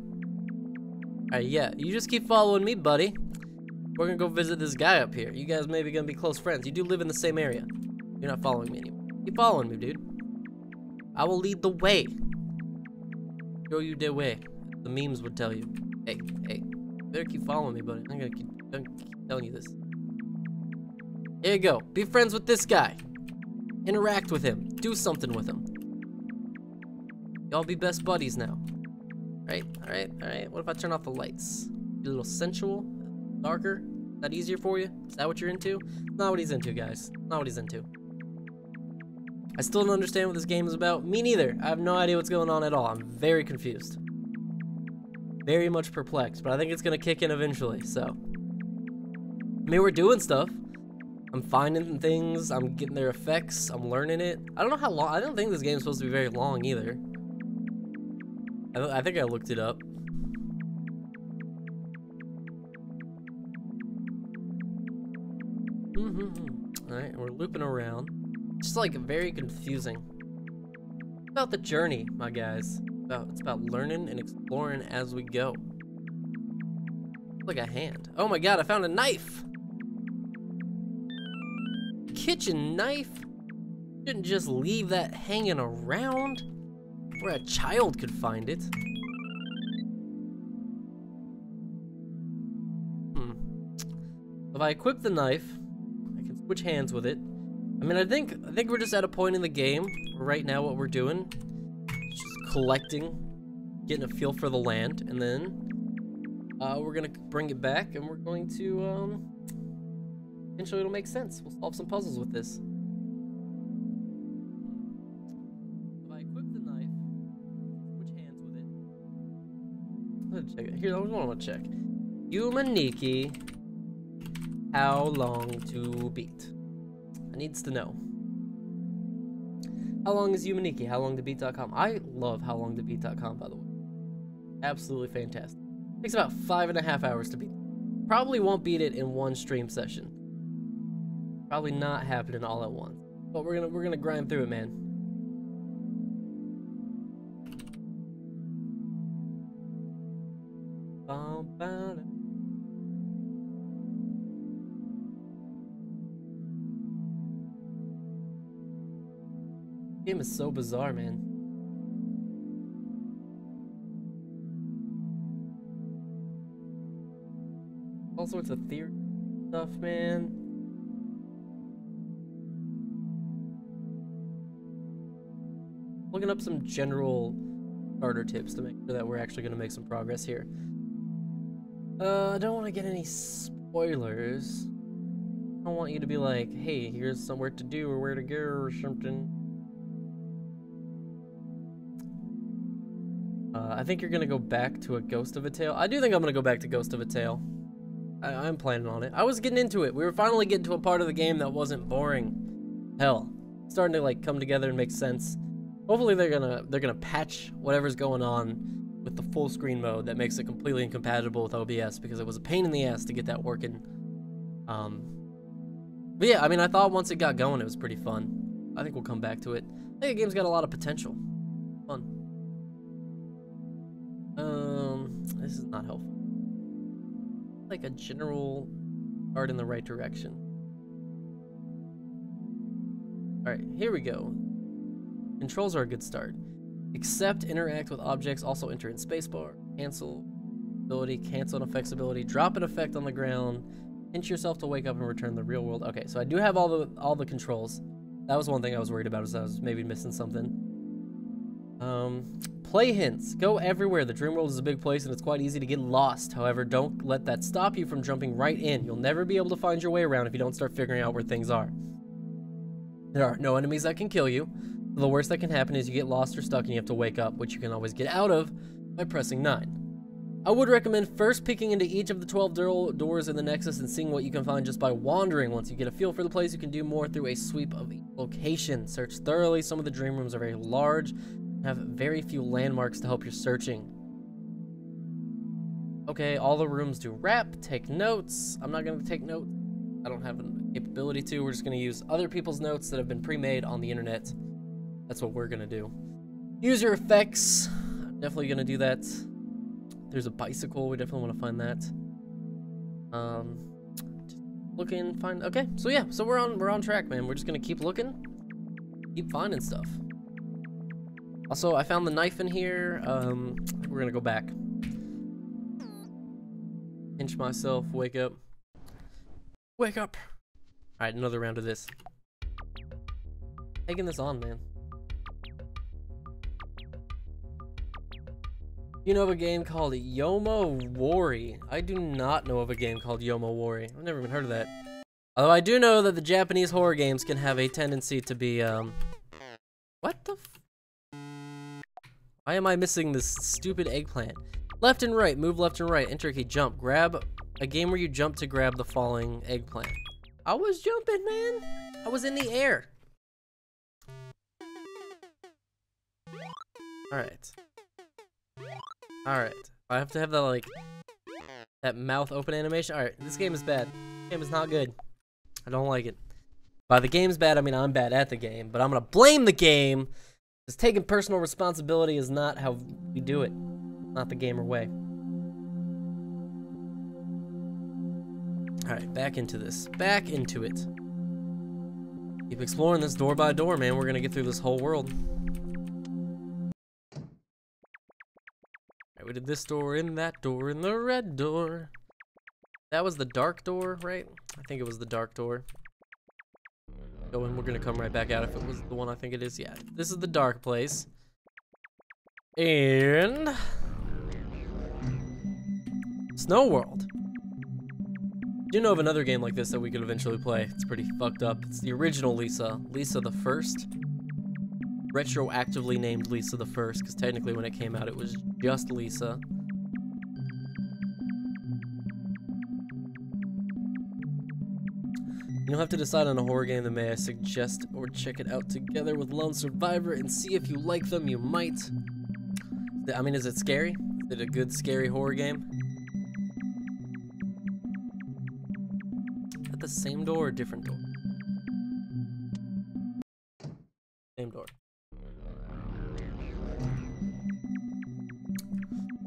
Alright, yeah, you just keep following me, buddy. We're gonna go visit this guy up here. You guys maybe gonna be close friends. You do live in the same area. You're not following me anymore. Keep following me, dude. I will lead the way. Show you the way. The memes would tell you. Hey, better keep following me, buddy. I'm gonna keep telling you this. Here you go. Be friends with this guy. Interact with him. Do something with him. Y'all be best buddies now. Alright. What if I turn off the lights? Be a little sensual? Darker? Is that easier for you? Is that what you're into? Not what he's into, guys. Not what he's into. I still don't understand what this game is about. Me neither. I have no idea what's going on at all. I'm very confused. Very much perplexed, but I think it's gonna kick in eventually, so. I mean, we're doing stuff. I'm finding things, I'm getting their effects, I'm learning it. I don't know how long, I don't think this game's supposed to be very long either. I think I looked it up. Alright, we're looping around. Just like very confusing. It's about the journey, my guys. It's about learning and exploring as we go. It's like a hand. Oh my god, I found a knife! Kitchen knife? Shouldn't just leave that hanging around where a child could find it. If I equip the knife, I can switch hands with it. I mean, I think we're just at a point in the game where right now what we're doing is just collecting, getting a feel for the land, and then we're gonna bring it back and we're going to eventually it'll make sense. We'll solve some puzzles with this. If I equip the knife, switch hands with it. Let's check it. Here, I want to check. Yume Nikki, how long to beat? I needs to know. How long is Yume Nikki? HowLongToBeat.com. I love HowLongToBeat.com, by the way. Absolutely fantastic. Takes about 5.5 hours to beat. Probably won't beat it in one stream session. Probably not happening all at once. But we're gonna grind through it, man. This game is so bizarre, man. All sorts of theory stuff, man. Looking up some general starter tips to make sure that we're actually going to make some progress here. I don't want to get any spoilers. I don't want you to be like, hey, here's somewhere to do or where to go or something. I think you're going to go back to a Ghost of a Tale. I do think I'm going to go back to Ghost of a Tale. I'm planning on it. I was getting into it. We were finally getting to a part of the game that wasn't boring. Hell, it's starting to like come together and make sense. Hopefully they're gonna patch whatever's going on with the full screen mode that makes it completely incompatible with OBS, because it was a pain in the ass to get that working. But yeah, I mean, I thought once it got going, it was pretty fun. I think we'll come back to it. I think the game's got a lot of potential. Fun. This is not helpful. Like a general start in the right direction. Alright, here we go. Controls are a good start. Accept, interact with objects, also enter in spacebar. Cancel ability, cancel an effects ability, drop an effect on the ground, pinch yourself to wake up and return to the real world. Okay, so I do have all the controls. That was one thing I was worried about, is I was maybe missing something. Play hints. Go everywhere. The dream world is a big place and it's quite easy to get lost. However, don't let that stop you from jumping right in. You'll never be able to find your way around if you don't start figuring out where things are. There are no enemies that can kill you. The worst that can happen is you get lost or stuck and you have to wake up, which you can always get out of by pressing 9. I would recommend first peeking into each of the 12 doors in the Nexus and seeing what you can find just by wandering. Once you get a feel for the place, you can do more through a sweep of each location. Search thoroughly. Some of the dream rooms are very large and have very few landmarks to help your searching. Okay, all the rooms do rap. Take notes. I'm not going to take notes. I don't have the capability to. We're just going to use other people's notes that have been pre-made on the internet. That's what we're going to do. Use your effects. I'm definitely going to do that. There's a bicycle. We definitely want to find that. Just looking, find. Okay, so yeah, so we're on track, man. We're just gonna keep looking, keep finding stuff. Also, I found the knife in here. We're gonna go back. Pinch myself. Wake up. Wake up. All right, another round of this. Taking this on, man. You know of a game called Yume Nikki? I do not know of a game called Yume Nikki. I've never even heard of that. Although I do know that the Japanese horror games can have a tendency to be, what the f— Why am I missing this stupid eggplant? Left and right, move left and right, enter key, jump, grab. A game where you jump to grab the falling eggplant. I was jumping, man. I was in the air. Alright. Alright. I have to have that, like, that mouth open animation. Alright, this game is bad. This game is not good. I don't like it. By the game's bad, I mean I'm bad at the game, but I'm gonna blame the game, because taking personal responsibility is not how we do it. Not the gamer way. Alright, back into this. Back into it. Keep exploring this door by door, man. We're gonna get through this whole world. We did this door, in that door, in the red door. That was the dark door, right? I think it was the dark door. Go in, we're gonna come right back out if it was the one I think it is. Yeah, this is the dark place. And Snow World. Do you know of another game like this that we could eventually play? It's pretty fucked up. It's the original Lisa. Lisa the First. Retroactively named Lisa the First, because technically when it came out it was just Lisa. You don't have to decide on a horror game that may I suggest or check it out together with Lone Survivor and see if you like them. You might. I mean, is it scary? Is it a good scary horror game? At the same door or different door? Same door.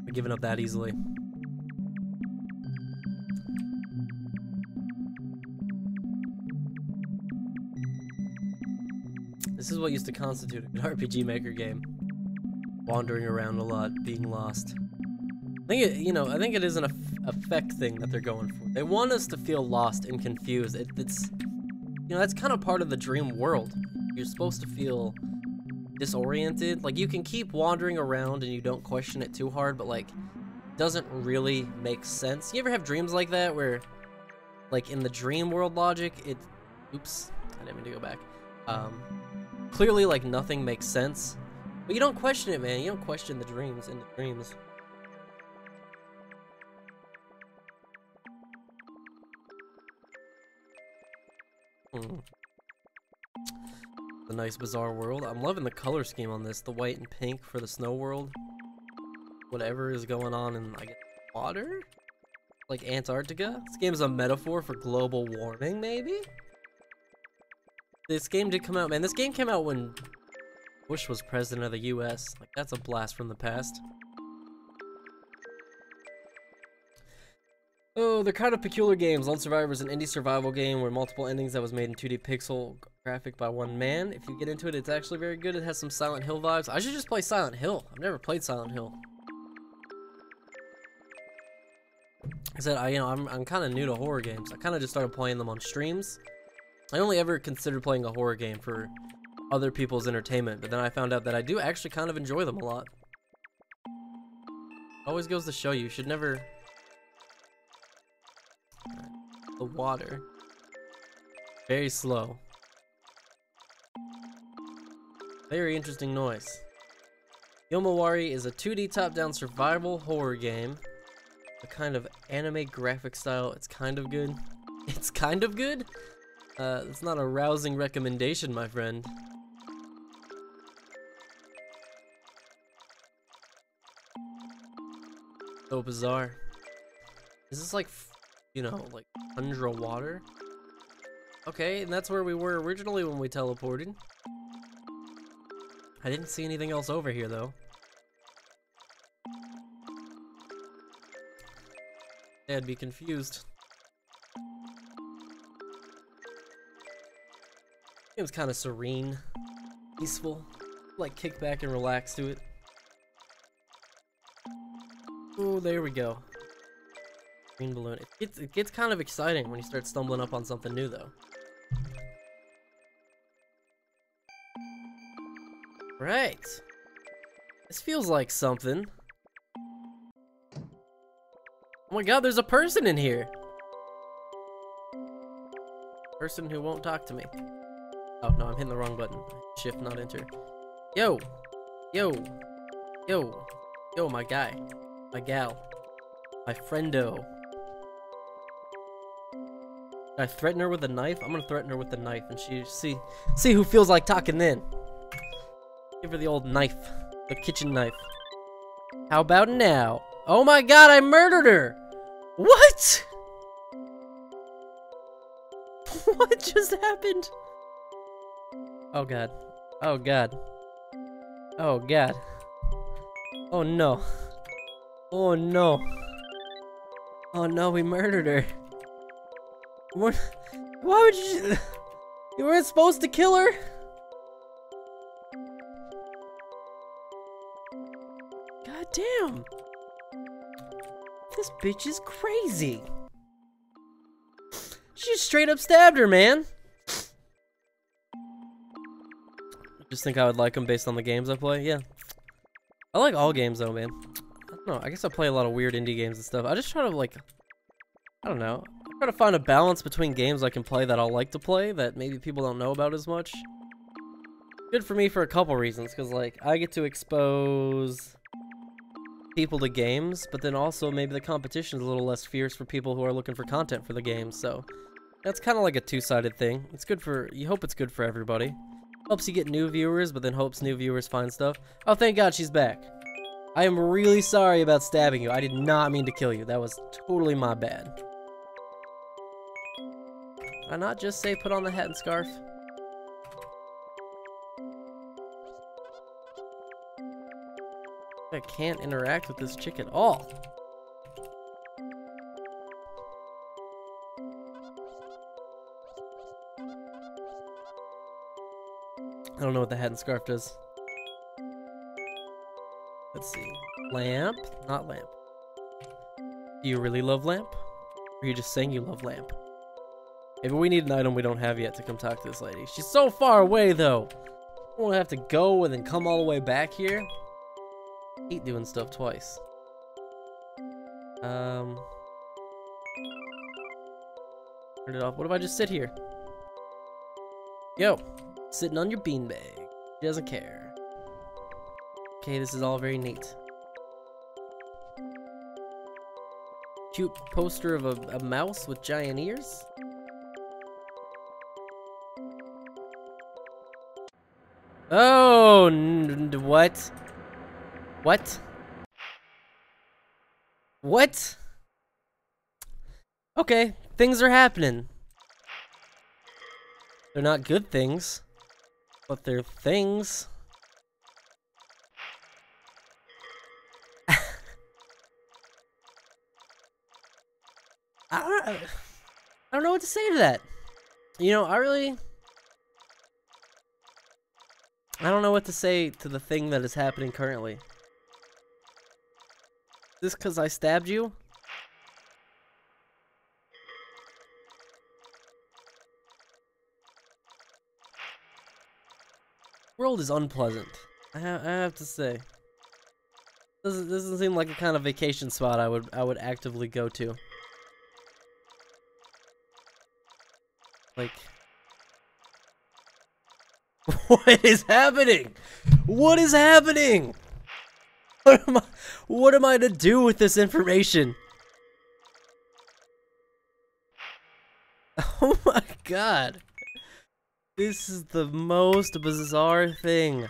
I'm giving up that easily. This is what used to constitute a good RPG Maker game. Wandering around a lot, being lost. I think it, you know, I think it is an effect thing that they're going for. They want us to feel lost and confused. It's, you know, that's kind of part of the dream world. You're supposed to feel disoriented. Like, you can keep wandering around and you don't question it too hard, but like, it doesn't really make sense. You ever have dreams like that where, like, in the dream world logic, it, oops, I didn't mean to go back. Clearly, like, nothing makes sense, but you don't question it, man. You don't question the dreams in the dreams. The nice bizarre world. I'm loving the color scheme on this. The white and pink for the snow world. Whatever is going on in, I guess, water? Like Antarctica? This game is a metaphor for global warming, maybe? This game did come out, man. This game came out when Bush was president of the US. Like, that's a blast from the past. Oh, they're kind of peculiar games. Lone Survivor is an indie survival game where multiple endings that was made in 2D pixel Graphic by one man. If you get into it, it's actually very good. It has some Silent Hill vibes. I should just play Silent Hill. I've never played Silent Hill. I said, I'm kind of new to horror games. I kind of just started playing them on streams. I only ever considered playing a horror game for other people's entertainment, but then I found out that I do actually kind of enjoy them a lot. Always goes to show you should never... The water. Very slow. Very interesting noise. Yomawari is a 2D top-down survival horror game. A kind of anime graphic style. It's kind of good. It's kind of good? It's not a rousing recommendation, my friend. So bizarre. Is this like, you know, like tundra water? Okay, and that's where we were originally when we teleported. I didn't see anything else over here, though. I'd be confused. Game's kind of serene, peaceful. Like, kick back and relax to it. Ooh, there we go. Green balloon. It gets kind of exciting when you start stumbling up on something new, though. Right. This feels like something. Oh my god, there's a person in here. Person who won't talk to me. Oh no, I'm hitting the wrong button. Shift, not enter. Yo! Yo! Yo! Yo, my guy. My gal. My friendo. Did I threaten her with a knife? I'm gonna threaten her with the knife and see who feels like talking then. Give her the old knife. The kitchen knife. How about now? Oh my god, I murdered her! What? What just happened? Oh god. Oh god. Oh god. Oh no. Oh no. Oh no, we murdered her. What? Why would you... You weren't supposed to kill her? God damn. This bitch is crazy. She just straight up stabbed her, man. Just think I would like them based on the games I play? Yeah. I like all games though, man. I don't know. I guess I play a lot of weird indie games and stuff. I just try to like... I don't know. I try to find a balance between games I can play that I'll like to play that maybe people don't know about as much. Good for me for a couple reasons, because like, I get to expose people to games, but then also maybe the competition is a little less fierce for people who are looking for content for the games, so that's kind of like a two-sided thing. It's good for, you hope it's good for everybody. Helps you get new viewers, but then hopes new viewers find stuff. Oh, thank God she's back. I am really sorry about stabbing you. I did not mean to kill you. That was totally my bad. Did I not just say put on the hat and scarf? I can't interact with this chick at all. I don't know what the hat and scarf does. Let's see. Lamp? Not lamp. Do you really love lamp? Or are you just saying you love lamp? Maybe we need an item we don't have yet to come talk to this lady. She's so far away, though. I won't have to go and then come all the way back here. I hate doing stuff twice. Turn it off. What if I just sit here? Yo, sitting on your beanbag. She doesn't care. Okay, this is all very neat. Cute poster of a mouse with giant ears. Oh, what? What? What? Okay, things are happening. They're not good things, but they're things. I don't know what to say to that. You know, I really I don't know what to say to the thing that is happening currently. Is this because I stabbed you? World is unpleasant. I have to say. Doesn't seem like a kind of vacation spot I would actively go to. Like, what is happening? What is happening? What am I to do with this information? Oh my god. This is the most bizarre thing.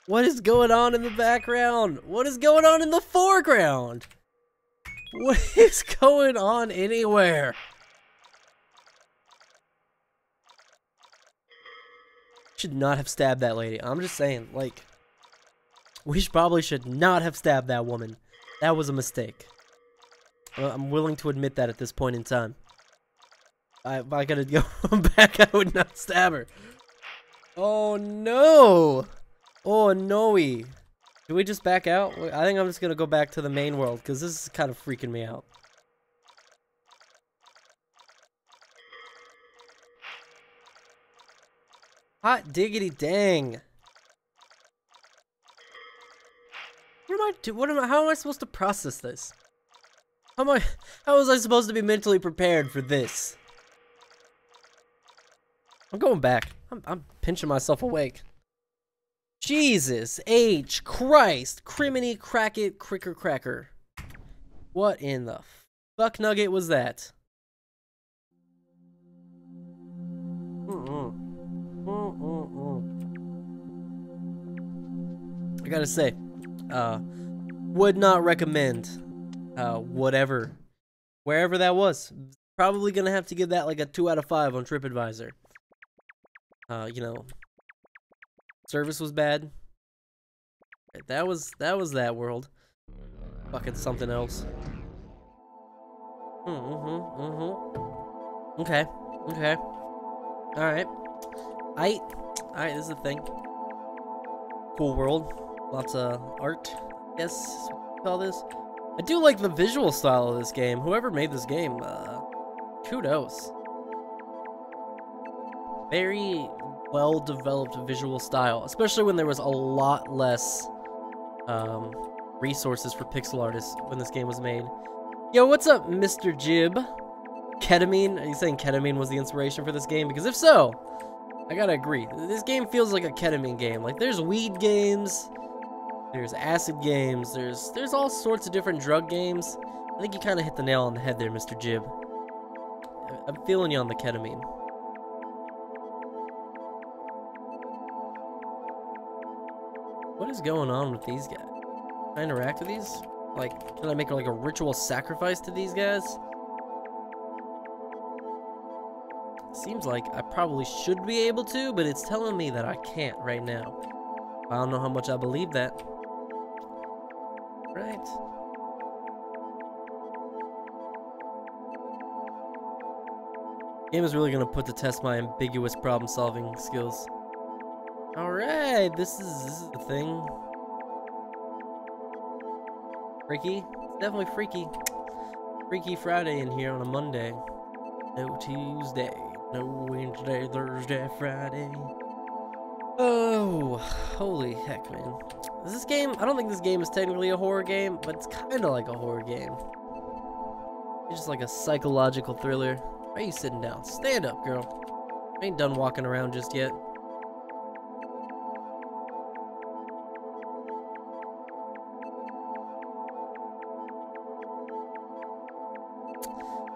What is going on in the background? What is going on in the foreground? What is going on anywhere? Should not have stabbed that lady. I'm just saying, like, we probably should not have stabbed that woman. That was a mistake. I'm willing to admit that at this point in time. If I could go back, I would not stab her. Oh no! Oh no-y. Do we just back out? I think I'm just gonna go back to the main world, because this is kind of freaking me out. Hot diggity dang. How am I supposed to process this? How was I supposed to be mentally prepared for this? I'm going back. I'm pinching myself awake. Jesus H. Christ. Criminy Cracket Cricker Cracker. What in the fuck nugget was that? I gotta say, would not recommend, wherever that was. Probably gonna have to give that like a 2 out of 5 on TripAdvisor. You know, service was bad. That was that world. Fucking something else. Okay. Alright. Alright, this is a thing. Cool world. Lots of art, I guess we call this. I do like the visual style of this game. Whoever made this game, kudos. Very well-developed visual style, especially when there was a lot less resources for pixel artists when this game was made. Yo, what's up, Mr. Jib? Ketamine? Are you saying ketamine was the inspiration for this game? Because if so, I gotta agree. This game feels like a ketamine game. Like, there's weed games, there's acid games, there's all sorts of different drug games. I think you kind of hit the nail on the head there, Mr. Jib. I'm feeling you on the ketamine. What is going on with these guys? Can I interact with these? Like, can I make like a ritual sacrifice to these guys? Seems like I probably should be able to, but it's telling me that I can't right now. I don't know how much I believe that. Right. Game is really gonna put to test my ambiguous problem-solving skills. Alright, this is the thing. Freaky? It's definitely freaky. Freaky Friday in here on a Monday. No Tuesday. No Wednesday, Thursday, Friday. Oh, holy heck, man. Is this game, I don't think this game is technically a horror game, but it's kind of like a horror game. It's just like a psychological thriller. Why are you sitting down? Stand up, girl. I ain't done walking around just yet.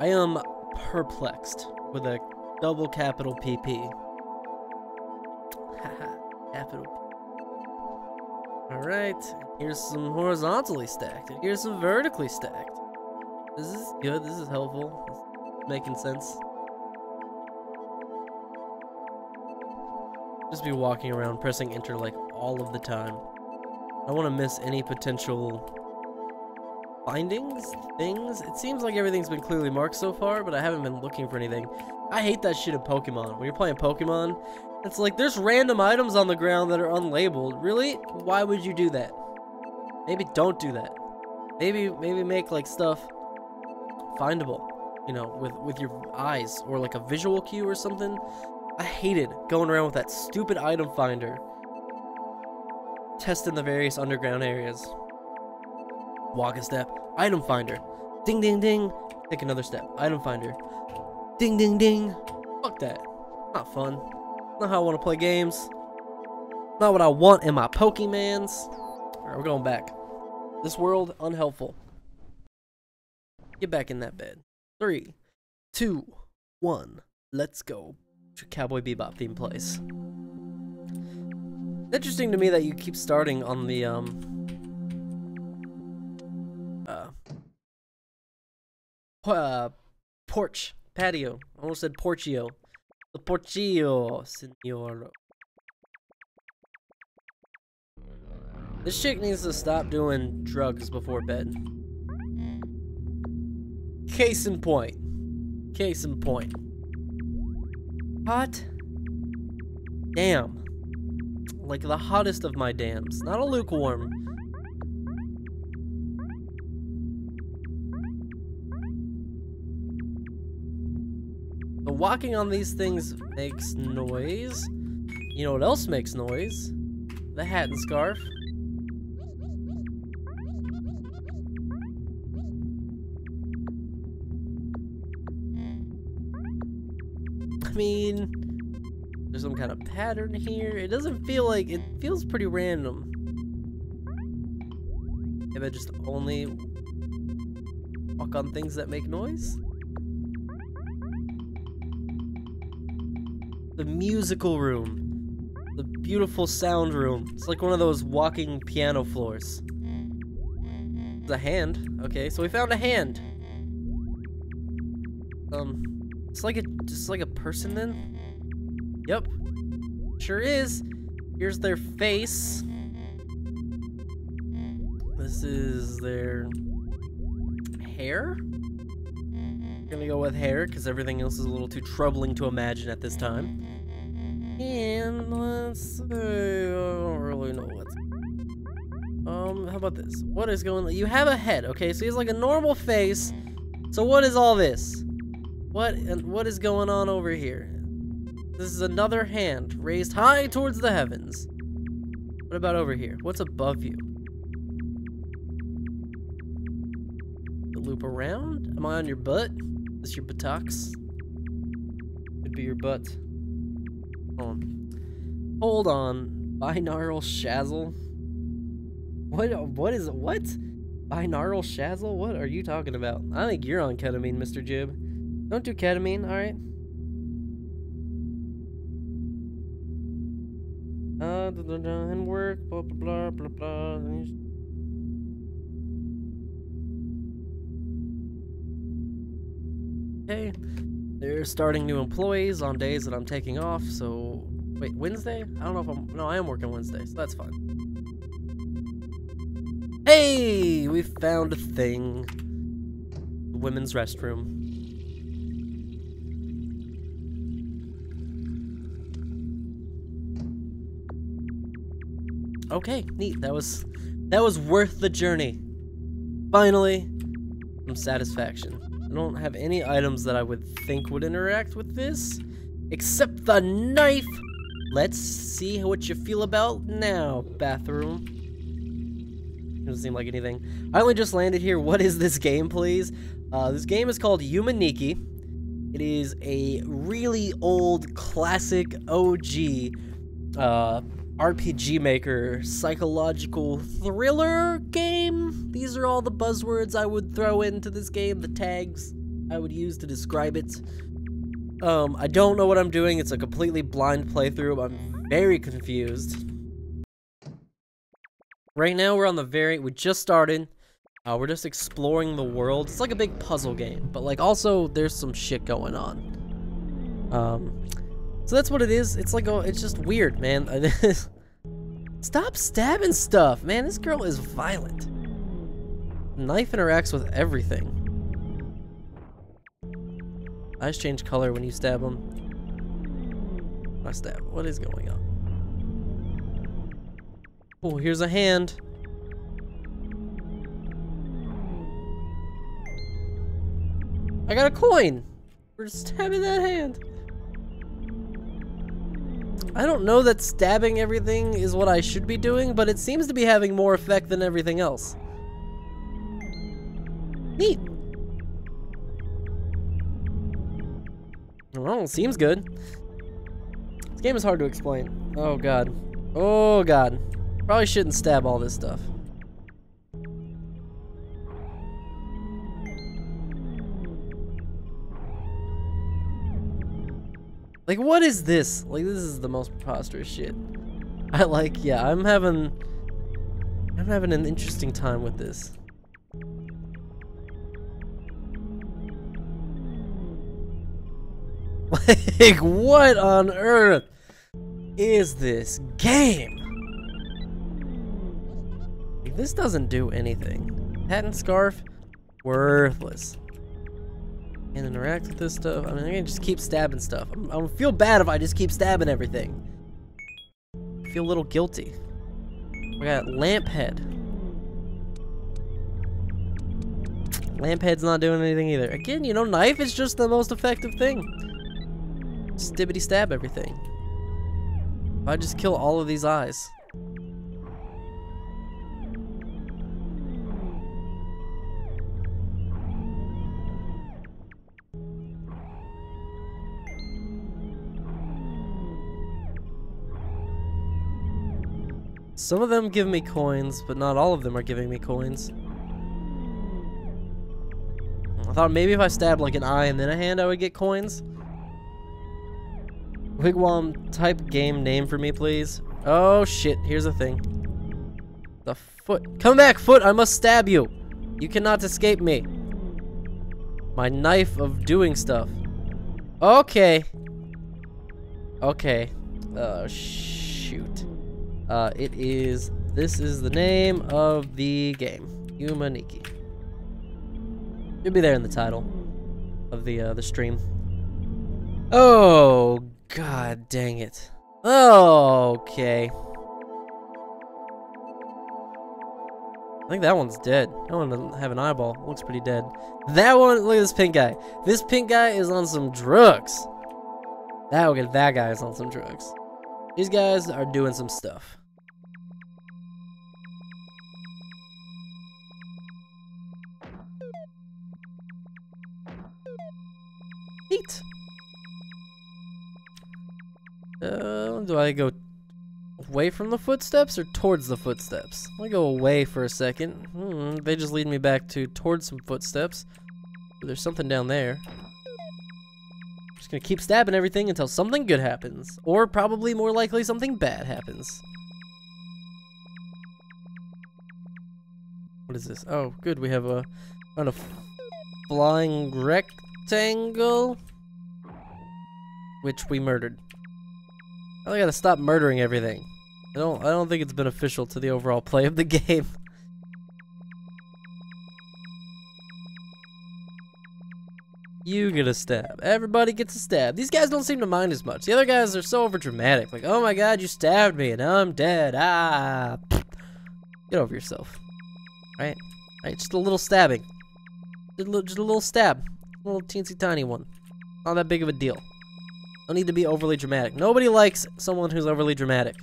I am perplexed with a double capital PP. Haha, capital P. Alright, here's some horizontally stacked, and here's some vertically stacked. This is good, this is helpful. It's making sense. Just be walking around pressing enter like all of the time. I don't want to miss any potential findings, things. It seems like everything's been clearly marked so far, but I haven't been looking for anything. I hate that shit in Pokemon. When you're playing Pokemon, it's like there's random items on the ground that are unlabeled. Really? Why would you do that? Maybe don't do that. Maybe make like stuff findable, you know, with your eyes or like a visual cue or something. I hated going around with that stupid item finder, testing the various underground areas. Walk a step, item finder, ding ding ding. Take another step, item finder, ding ding ding. Fuck that. Not fun. Not how I want to play games. Not what I want in my Pokemans. Alright, we're going back. This world, unhelpful. Get back in that bed. 3, 2, 1. Let's go. Cowboy Bebop theme place. Interesting to me that you keep starting on the porch, patio. I almost said porchio. The porchio, senor. This chick needs to stop doing drugs before bed. Case in point. Case in point. Hot damn. Like the hottest of my dams. Not a lukewarm. The walking on these things makes noise. You know what else makes noise? The hat and scarf. I mean, there's some kind of pattern here. It doesn't feel like, it feels pretty random. Maybe I just only walk on things that make noise? The musical room. The beautiful sound room. It's like one of those walking piano floors. It's a hand. Okay, so we found a hand. It's like just like a person then? Yep. Sure is. Here's their face. This is their hair. Gonna go with hair because everything else is a little too troubling to imagine at this time. And let's see, I don't really know what's. How about this? What is going on? You have a head, okay? So he's like a normal face. So what is all this? What is going on over here? This is another hand raised high towards the heavens. What about over here? What's above you? The loop around? Am I on your butt? Is this your buttocks? Could be your butt. Hold on. Binaural shazzle? What is it? What? Binaural shazzle? What are you talking about? I think you're on ketamine, Mr. Jib. Don't do ketamine, alright? And work, blah, blah, blah, blah, blah. Okay. They're starting new employees on days that I'm taking off, so... Wait, Wednesday? I don't know if I'm... No, I am working Wednesday, so that's fine. Hey! We found a thing. The women's restroom. Okay, neat. That was worth the journey. Finally, some satisfaction. I don't have any items that I would think would interact with this, except the knife. Let's see what you feel about now, bathroom. Doesn't seem like anything. I only just landed here. What is this game, please? This game is called Yume Nikki. It is a really old, classic OG RPG Maker psychological thriller game. These are all the buzzwords I would throw into this game, the tags I would use to describe it. I don't know what I'm doing. It's a completely blind playthrough. I'm very confused. Right now we're on the we just started. We're just exploring the world. It's like a big puzzle game, but like also there's some shit going on. So that's what it is. It's like, it's just weird, man. Stop stabbing stuff, man. This girl is violent. Knife interacts with everything. Eyes change color when you stab them. I stab. What is going on? Oh, here's a hand. I got a coin for stabbing that hand. I don't know that stabbing everything is what I should be doing, but it seems to be having more effect than everything else. Neat. Well, it seems good. This game is hard to explain. Oh god. Oh god. Probably shouldn't stab all this stuff. Like, what is this? Like, this is the most preposterous shit. Yeah, I'm having an interesting time with this. Like, what on earth is this game? Like, this doesn't do anything. Hat and scarf, worthless. And interact with this stuff. I mean, I can just keep stabbing stuff. I'm gonna feel bad if I just keep stabbing everything. I feel a little guilty. We got lamp head. Lamp head's not doing anything either. Again, you know, knife is just the most effective thing. Stibbity stab everything. If I just kill all of these eyes. Some of them give me coins, but not all of them are giving me coins. I thought maybe if I stabbed like an eye and then a hand, I would get coins. Wigwam, type game name for me, please. Oh shit, here's the thing. The foot. Come back, foot! I must stab you! You cannot escape me. My knife of doing stuff. Okay. Okay. Oh, shoot. This is the name of the game. Yume Nikki. It'll be there in the title of the stream. Oh, god dang it. Okay. I think that one's dead. That one doesn't have an eyeball. Looks pretty dead. That one, look at this pink guy. This pink guy is on some drugs. That guy is on some drugs. These guys are doing some stuff. Neat. Do I go away from the footsteps or towards the footsteps? I'll go away for a second. They just lead me back towards some footsteps. There's something down there. Just gonna keep stabbing everything until something good happens. Or probably more likely something bad happens. What is this? Oh, good, we have a flying rectangle. Which we murdered. I gotta stop murdering everything. I don't think it's beneficial to the overall play of the game. You get a stab. Everybody gets a stab. These guys don't seem to mind as much. The other guys are so overdramatic. Like, oh my god, you stabbed me and now I'm dead. Ah. Get over yourself. Alright? Alright, just a little stabbing. Just a little stab. A little teensy tiny one. Not that big of a deal. Don't need to be overly dramatic. Nobody likes someone who's overly dramatic.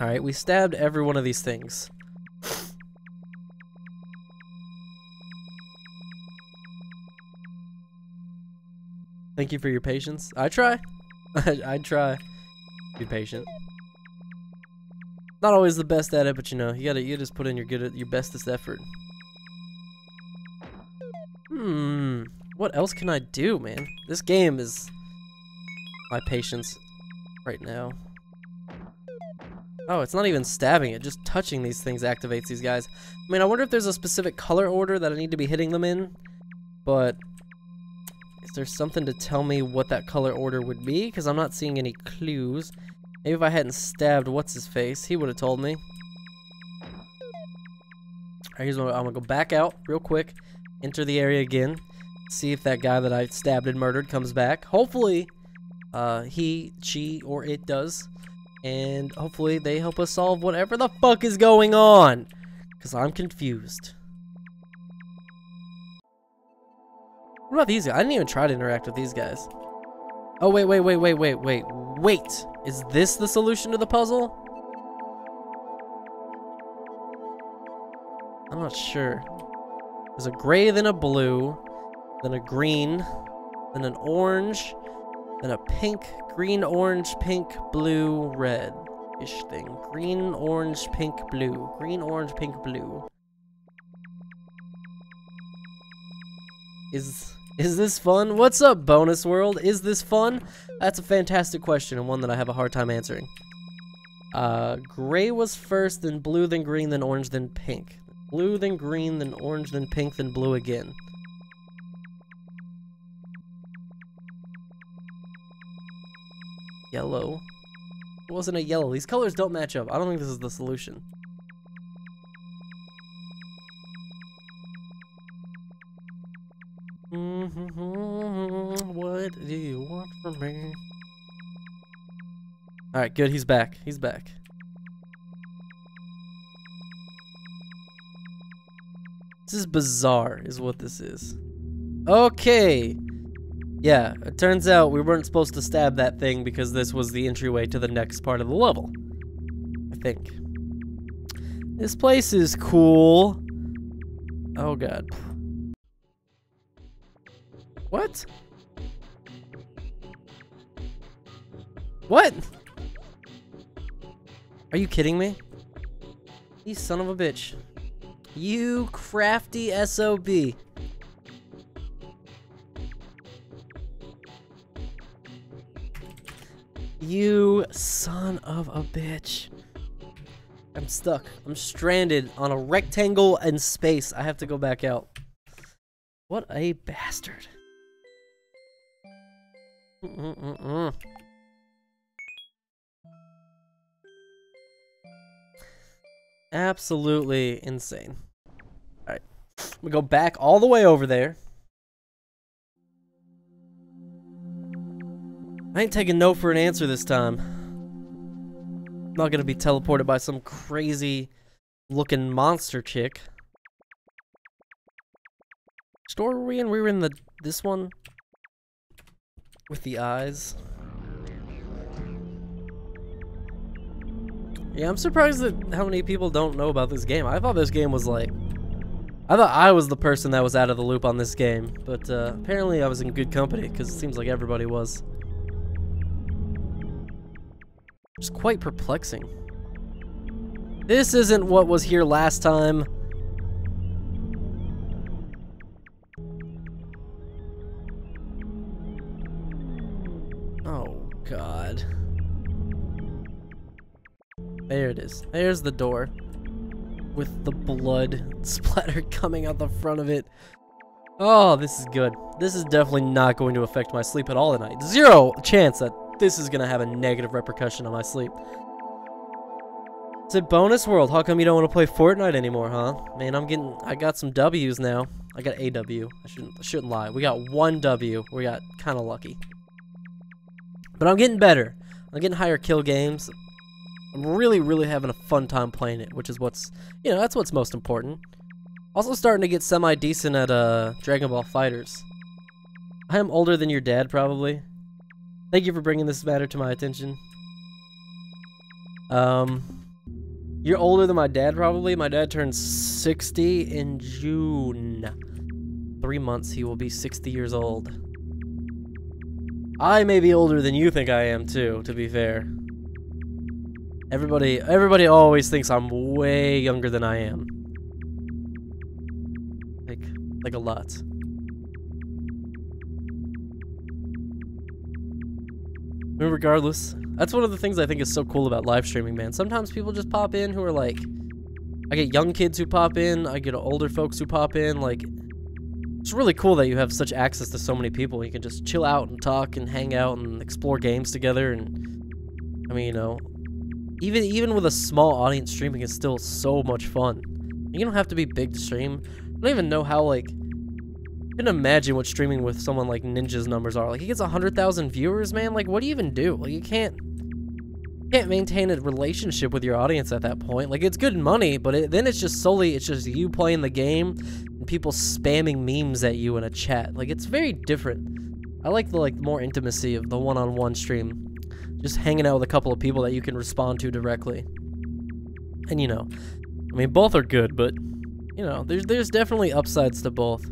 Alright, we stabbed every one of these things. Thank you for your patience. I try. I try. Be patient. Not always the best at it, but you know, you just put in your bestest effort. What else can I do, man? This game is my patience right now. Oh, it's not even stabbing it. Just touching these things activates these guys. I mean, I wonder if there's a specific color order that I need to be hitting them in. But is there something to tell me what that color order would be? Because I'm not seeing any clues. Maybe if I hadn't stabbed what's-his-face, he would have told me. I'm gonna go back out real quick, enter the area again, see if that guy that I stabbed and murdered comes back. Hopefully, he, she, or it does. And hopefully they help us solve whatever the fuck is going on. Because I'm confused. What about these guys? I didn't even try to interact with these guys. Oh, wait. Wait. Is this the solution to the puzzle? I'm not sure. There's a gray, then a blue, then a green, then an orange, then a pink, green, orange, pink, blue, red-ish thing. Green, orange, pink, blue. Green, orange, pink, blue. Is this fun? What's up, bonus world? Is this fun? That's a fantastic question and one that I have a hard time answering. Gray was first, then blue, then green, then orange, then pink. Blue, then green, then orange, then pink, then blue again. Yellow. It wasn't a yellow. These colors don't match up. I don't think this is the solution. What do you want from me? Alright, good. He's back. He's back. This is bizarre, is what this is. Okay. Yeah, it turns out we weren't supposed to stab that thing because this was the entryway to the next part of the level. I think. This place is cool. Oh god. What? What? Are you kidding me? You son of a bitch. You crafty SOB. You son of a bitch. I'm stuck. I'm stranded on a rectangle in space. I have to go back out. What a bastard. Absolutely insane. Alright. We go back all the way over there. I ain't taking no for an answer this time. I'm not gonna be teleported by some crazy looking monster chick. Which store were we in? We were in this one with the eyes. Yeah, I'm surprised at how many people don't know about this game. I thought this game was like... I thought I was the person that was out of the loop on this game. But apparently I was in good company, because it seems like everybody was. It's quite perplexing. This isn't what was here last time. Oh, God. There it is. There's the door. With the blood splattered coming out the front of it. Oh, this is good. This is definitely not going to affect my sleep at all tonight. Zero chance that this is going to have a negative repercussion on my sleep. It's a bonus world. How come you don't want to play Fortnite anymore, huh? Man, I got some W's now. I got a W. I shouldn't lie. We got one W. We got kind of lucky. But I'm getting better. I'm getting higher kill games. I'm really having a fun time playing it, which is what's, that's what's most important. Also starting to get semi-decent at Dragon Ball FighterZ. I am older than your dad, probably. Thank you for bringing this matter to my attention. You're older than my dad, probably. My dad turns 60 in June. 3 months, he will be 60 years old. I may be older than you think I am, too, to be fair. Everybody always thinks I'm way younger than I am. Like a lot. I mean, regardless, that's one of the things I think is so cool about live streaming, man. Sometimes people just pop in who are like, I get young kids who pop in, I get older folks who pop in, like, it's really cool that you have such access to so many people. You can just chill out and talk and hang out and explore games together, and, I mean, even with a small audience, streaming is still so much fun. You don't have to be big to stream. I don't even know how, like, I can imagine what streaming with someone like Ninja's numbers are. Like, he gets 100,000 viewers, man. Like, what do you even do? Like, you can't maintain a relationship with your audience at that point. Like, it's good money, but then it's just solely, it's just you playing the game and people spamming memes at you in a chat. Like, it's very different. I like the, like, more intimacy of the one-on-one stream. Just hanging out with a couple of people that you can respond to directly. And, you know, I mean, both are good, but, you know, there's definitely upsides to both.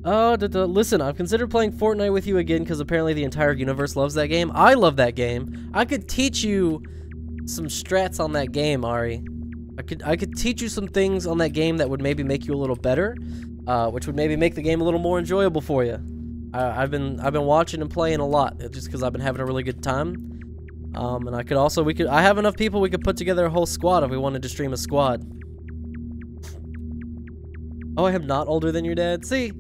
Oh, listen, I've considered playing Fortnite with you again because apparently the entire universe loves that game. I love that game. I could teach you some strats on that game, Ari. I could teach you some things on that game that would maybe make you a little better, which would maybe make the game a little more enjoyable for you. I've been watching and playing a lot just because I've been having a really good time. And I have enough people we could put together a whole squad if we wanted to stream a squad. Oh, I am not older than your dad? See?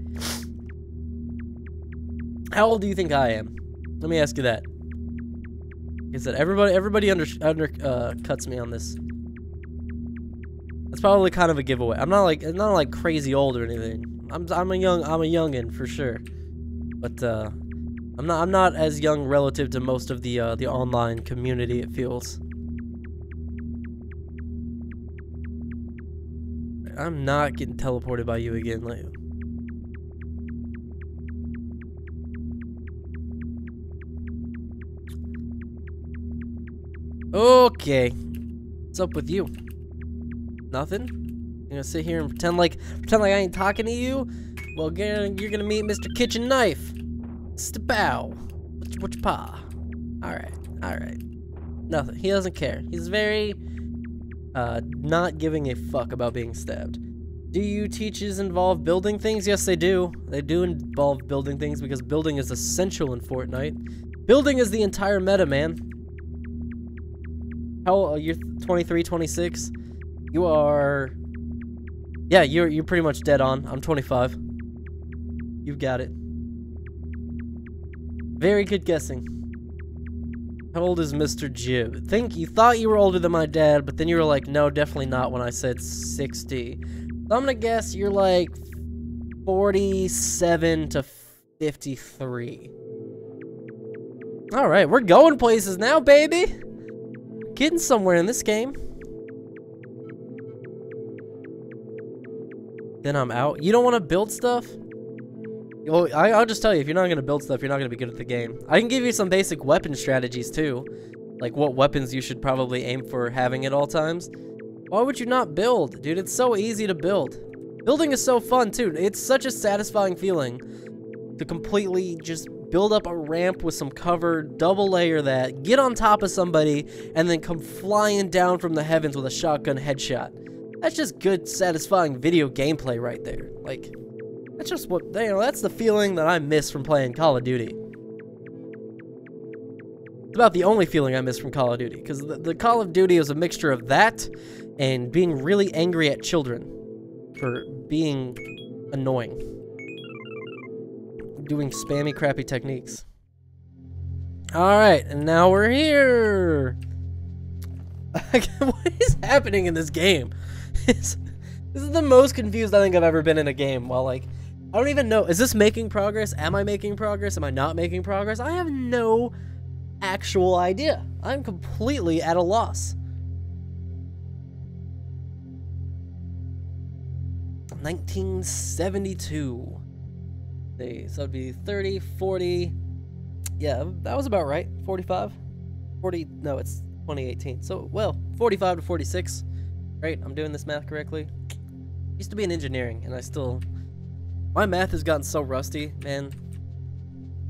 How old do you think I am? Let me ask you that. Like I said, everybody cuts me on this. That's probably kind of a giveaway. I'm not like crazy old or anything. I'm a youngin' for sure. But I'm not as young relative to most of the online community, it feels. I'm not getting teleported by you again. Like, okay. What's up with you? Nothing? You gonna sit here and pretend like I ain't talking to you? Well, you're gonna meet Mr. Kitchen Knife. Stabow. What's your pa? Alright. Nothing. He doesn't care. He's very not giving a fuck about being stabbed. Do you teachers involve building things? Yes, they do. They do involve building things because building is essential in Fortnite. Building is the entire meta, man. How old? You're 23, 26? You are... Yeah, you're pretty much dead on. I'm 25. You've got it. Very good guessing. How old is Mr. Jib? You thought you were older than my dad, but then you were like, no, definitely not when I said 60. So I'm gonna guess you're like 47 to 53. Alright, we're going places now, baby! Getting somewhere in this game. Then I'm out. You don't want to build stuff? Well, I'll just tell you, if you're not going to build stuff, you're not going to be good at the game. I can give you some basic weapon strategies, too. Like, what weapons you should probably aim for having at all times. Why would you not build? Dude, it's so easy to build. Building is so fun, too. It's such a satisfying feeling to completely just build up a ramp with some cover, double layer that, get on top of somebody, and then come flying down from the heavens with a shotgun headshot. That's just good, satisfying video gameplay right there. Like... That's just what, you know, that's the feeling that I miss from playing Call of Duty. It's about the only feeling I miss from Call of Duty, because the Call of Duty is a mixture of that and being really angry at children for being annoying. Doing spammy, crappy techniques. Alright, and now we're here! What is happening in this game? This is the most confused I think I've ever been in a game while, like, I don't even know. Is this making progress? Am I making progress? Am I not making progress? I have no actual idea. I'm completely at a loss. 1972. So it'd be 30, 40. Yeah, that was about right. 45? 40, no, it's 2018. So, well, 45 to 46. Right, I'm doing this math correctly. Used to be in engineering, and my math has gotten so rusty, man.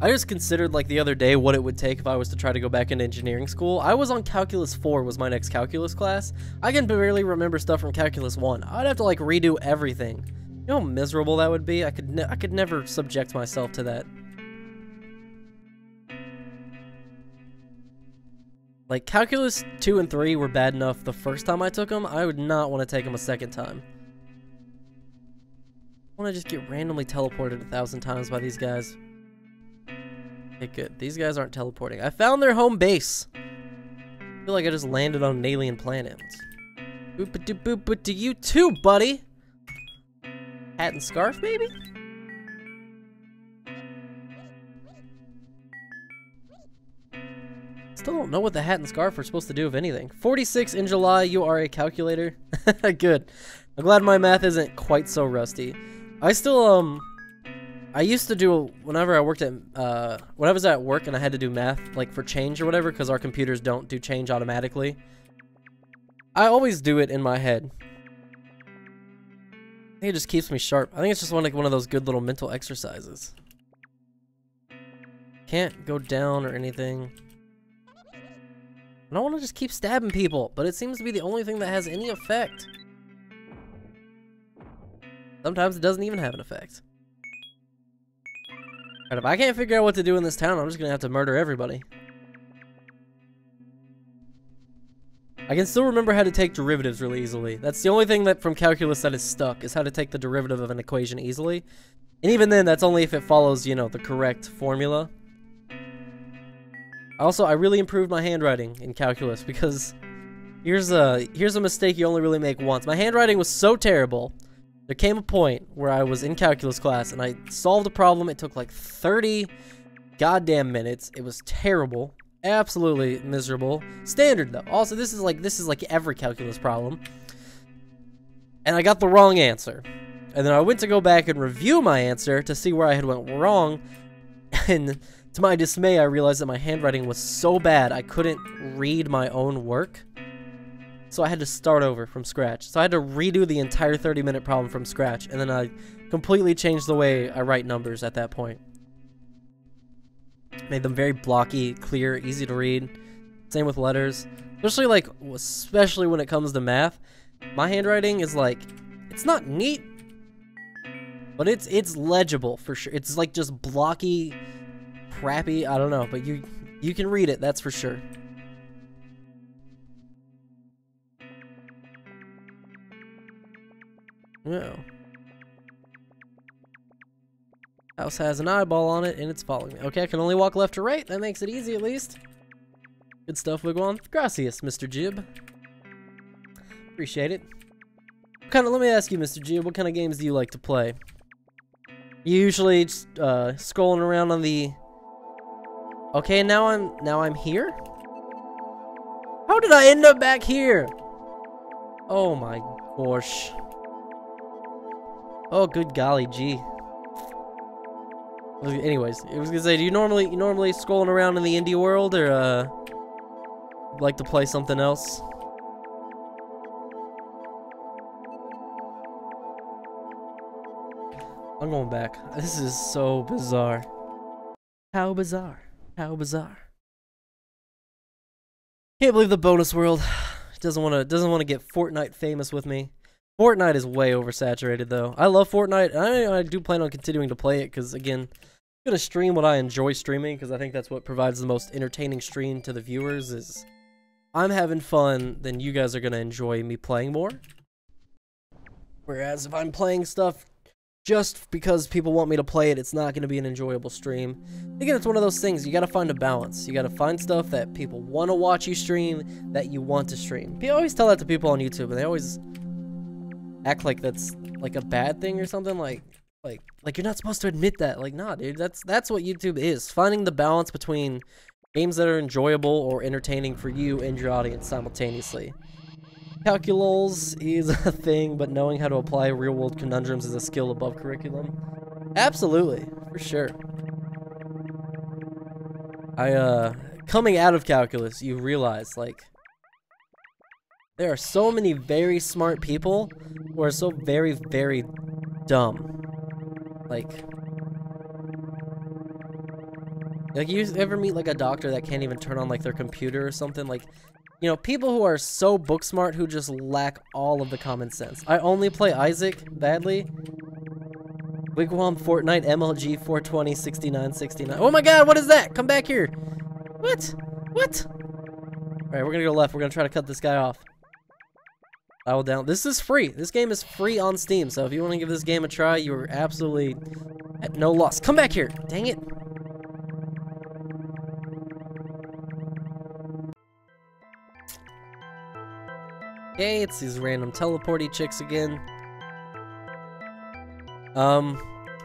I just considered, like, the other day what it would take if I was to try to go back into engineering school. I was on Calculus 4 was my next calculus class. I can barely remember stuff from Calculus 1. I'd have to, like, redo everything. You know how miserable that would be? I could never subject myself to that. Like, Calculus 2 and 3 were bad enough the first time I took them. I would not want to take them a second time. I want to just get randomly teleported 1,000 times by these guys. Okay, good. These guys aren't teleporting. I found their home base. I feel like I just landed on an alien planet. Boop to you too, buddy. Hat and scarf, maybe? Still don't know what the hat and scarf are supposed to do, if anything. 46 in July, you are a calculator. Good. I'm glad my math isn't quite so rusty. I still, I used to do, whenever I worked at, when I was at work and I had to do math, like for change or whatever, because our computers don't do change automatically. I always do it in my head. I think it just keeps me sharp. I think it's just one of those good little mental exercises. Can't go down or anything. I don't want to just keep stabbing people, but it seems to be the only thing that has any effect. Sometimes it doesn't even have an effect. Alright, if I can't figure out what to do in this town, I'm just gonna have to murder everybody. I can still remember how to take derivatives really easily. That's the only thing that from calculus that is stuck, is how to take the derivative of an equation easily. And even then, that's only if it follows, you know, the correct formula. Also, I really improved my handwriting in calculus because here's a mistake you only really make once. My handwriting was so terrible. There came a point where I was in calculus class and I solved a problem. It took like 30 goddamn minutes. It was terrible. Absolutely miserable. Standard though. Also, this is like every calculus problem. And I got the wrong answer. And then I went to go back and review my answer to see where I had went wrong. And to my dismay, I realized that my handwriting was so bad I couldn't read my own work. So I had to start over from scratch. So I had to redo the entire 30-minute problem from scratch. And then I completely changed the way I write numbers at that point. Made them very blocky, clear, easy to read. Same with letters. Especially when it comes to math. My handwriting is like, it's not neat, but it's legible for sure. It's like just blocky, crappy, I don't know, but you can read it, that's for sure. No. House has an eyeball on it and it's following me. Okay, I can only walk left or right. That makes it easy at least. Good stuff, Wigwam. Gracias, Mr. Jib. Appreciate it. Let me ask you, Mr. Jib, what kind of games do you like to play? You usually just, scrolling around on the... Okay, now I'm here? How did I end up back here? Oh my gosh. Oh, good golly gee. Anyways, I was gonna say, do you normally scrolling around in the indie world, or like to play something else? I'm going back. This is so bizarre. How bizarre. How bizarre. Can't believe the bonus world doesn't want to get Fortnite famous with me. Fortnite is way oversaturated though. I love Fortnite. I do plan on continuing to play it because again, I'm gonna stream what I enjoy streaming because I think that's what provides the most entertaining stream to the viewers. Is I'm having fun, then you guys are gonna enjoy me playing more. Whereas if I'm playing stuff just because people want me to play it, it's not going to be an enjoyable stream. Again, it's one of those things, you got to find a balance. You got to find stuff that people want to watch you stream, that you want to stream. I always tell that to people on YouTube, and they always act like that's like a bad thing or something, like you're not supposed to admit that. Like, nah, dude, that's what YouTube is. Finding the balance between games that are enjoyable or entertaining for you and your audience simultaneously. Calculus is a thing, but knowing how to apply real-world conundrums is a skill above curriculum. Absolutely, for sure. Coming out of calculus, you realize, like, there are so many very smart people who are so very, very dumb. Like you ever meet, like, a doctor that can't even turn on, like, their computer or something? Like, you know, people who are so book smart who just lack all of the common sense. I only play Isaac badly. Wigwam, Fortnite, MLG, 420, 69, 69. Oh my god, what is that? Come back here. What? What? Alright, we're gonna go left. We're gonna try to cut this guy off. I will down. This is free. This game is free on Steam, so if you want to give this game a try, you're absolutely at no loss. Come back here. Dang it. Okay, it's these random teleporty chicks again.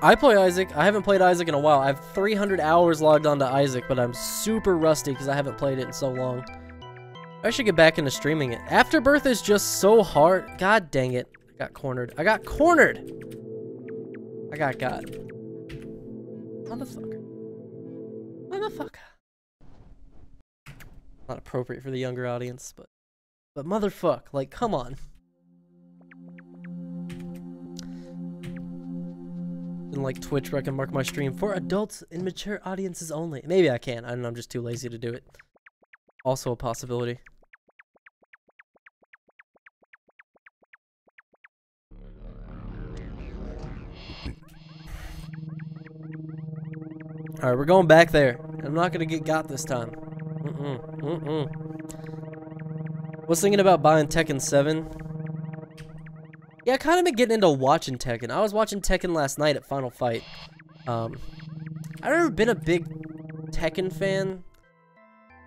I play Isaac. I haven't played Isaac in a while. I have 300 hours logged onto Isaac, but I'm super rusty because I haven't played it in so long. I should get back into streaming it. Afterbirth is just so hard. God dang it. I got cornered. I got cornered! I got. Motherfucker. Motherfucker. Not appropriate for the younger audience, but motherfuck. Like, come on. And like Twitch where I can mark my stream for adults and mature audiences only. Maybe I can. I don't know. I'm just too lazy to do it. Also a possibility. Alright, we're going back there. I'm not gonna get got this time. Was thinking about buying Tekken 7. Yeah, I kind of been getting into watching Tekken. I was watching Tekken last night at Final Fight. I've never been a big Tekken fan.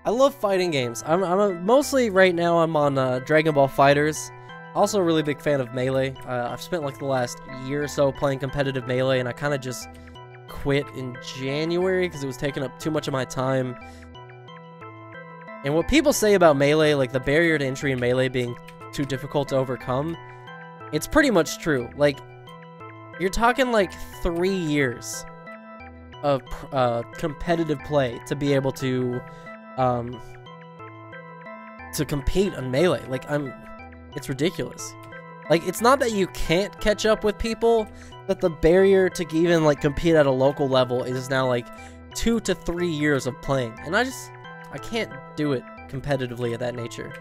I love fighting games. Mostly right now I'm on Dragon Ball FighterZ. Also a really big fan of Melee. I've spent like the last year or so playing competitive Melee, and I kind of just quit in January because it was taking up too much of my time. And what people say about Melee, like the barrier to entry in Melee being too difficult to overcome, it's pretty much true. Like, you're talking like 3 years of competitive play to be able to compete on Melee. Like, it's ridiculous. Like, it's not that you can't catch up with people, that the barrier to even like compete at a local level is now like 2 to 3 years of playing, and I can't do it competitively at that nature.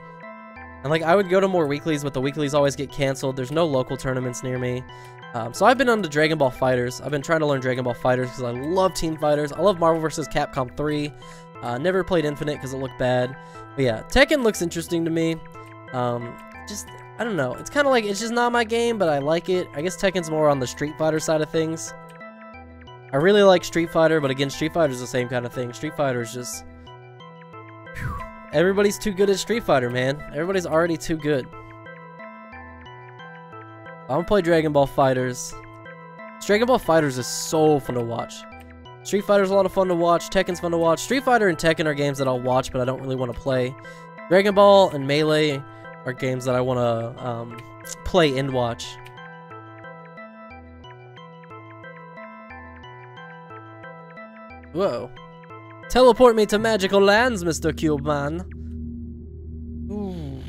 And like, I would go to more weeklies, but the weeklies always get canceled. There's no local tournaments near me. So I've been on to Dragon Ball FighterZ. I've been trying to learn Dragon Ball FighterZ because I love Team Fighters. I love Marvel vs. Capcom 3. Never played Infinite because it looked bad. But yeah, Tekken looks interesting to me. I don't know. It's kind of like, it's just not my game, but I like it. I guess Tekken's more on the Street Fighter side of things. I really like Street Fighter, but again, Street Fighter's the same kind of thing. Street Fighter is just... Whew. Everybody's too good at Street Fighter, man. Everybody's already too good. I'm gonna play Dragon Ball FighterZ. Dragon Ball FighterZ is so fun to watch. Street Fighter's a lot of fun to watch. Tekken's fun to watch. Street Fighter and Tekken are games that I'll watch, but I don't really want to play. Dragon Ball and Melee are games that I want to play and watch. Whoa. Teleport me to magical lands, Mr. Cube Man. Ooh.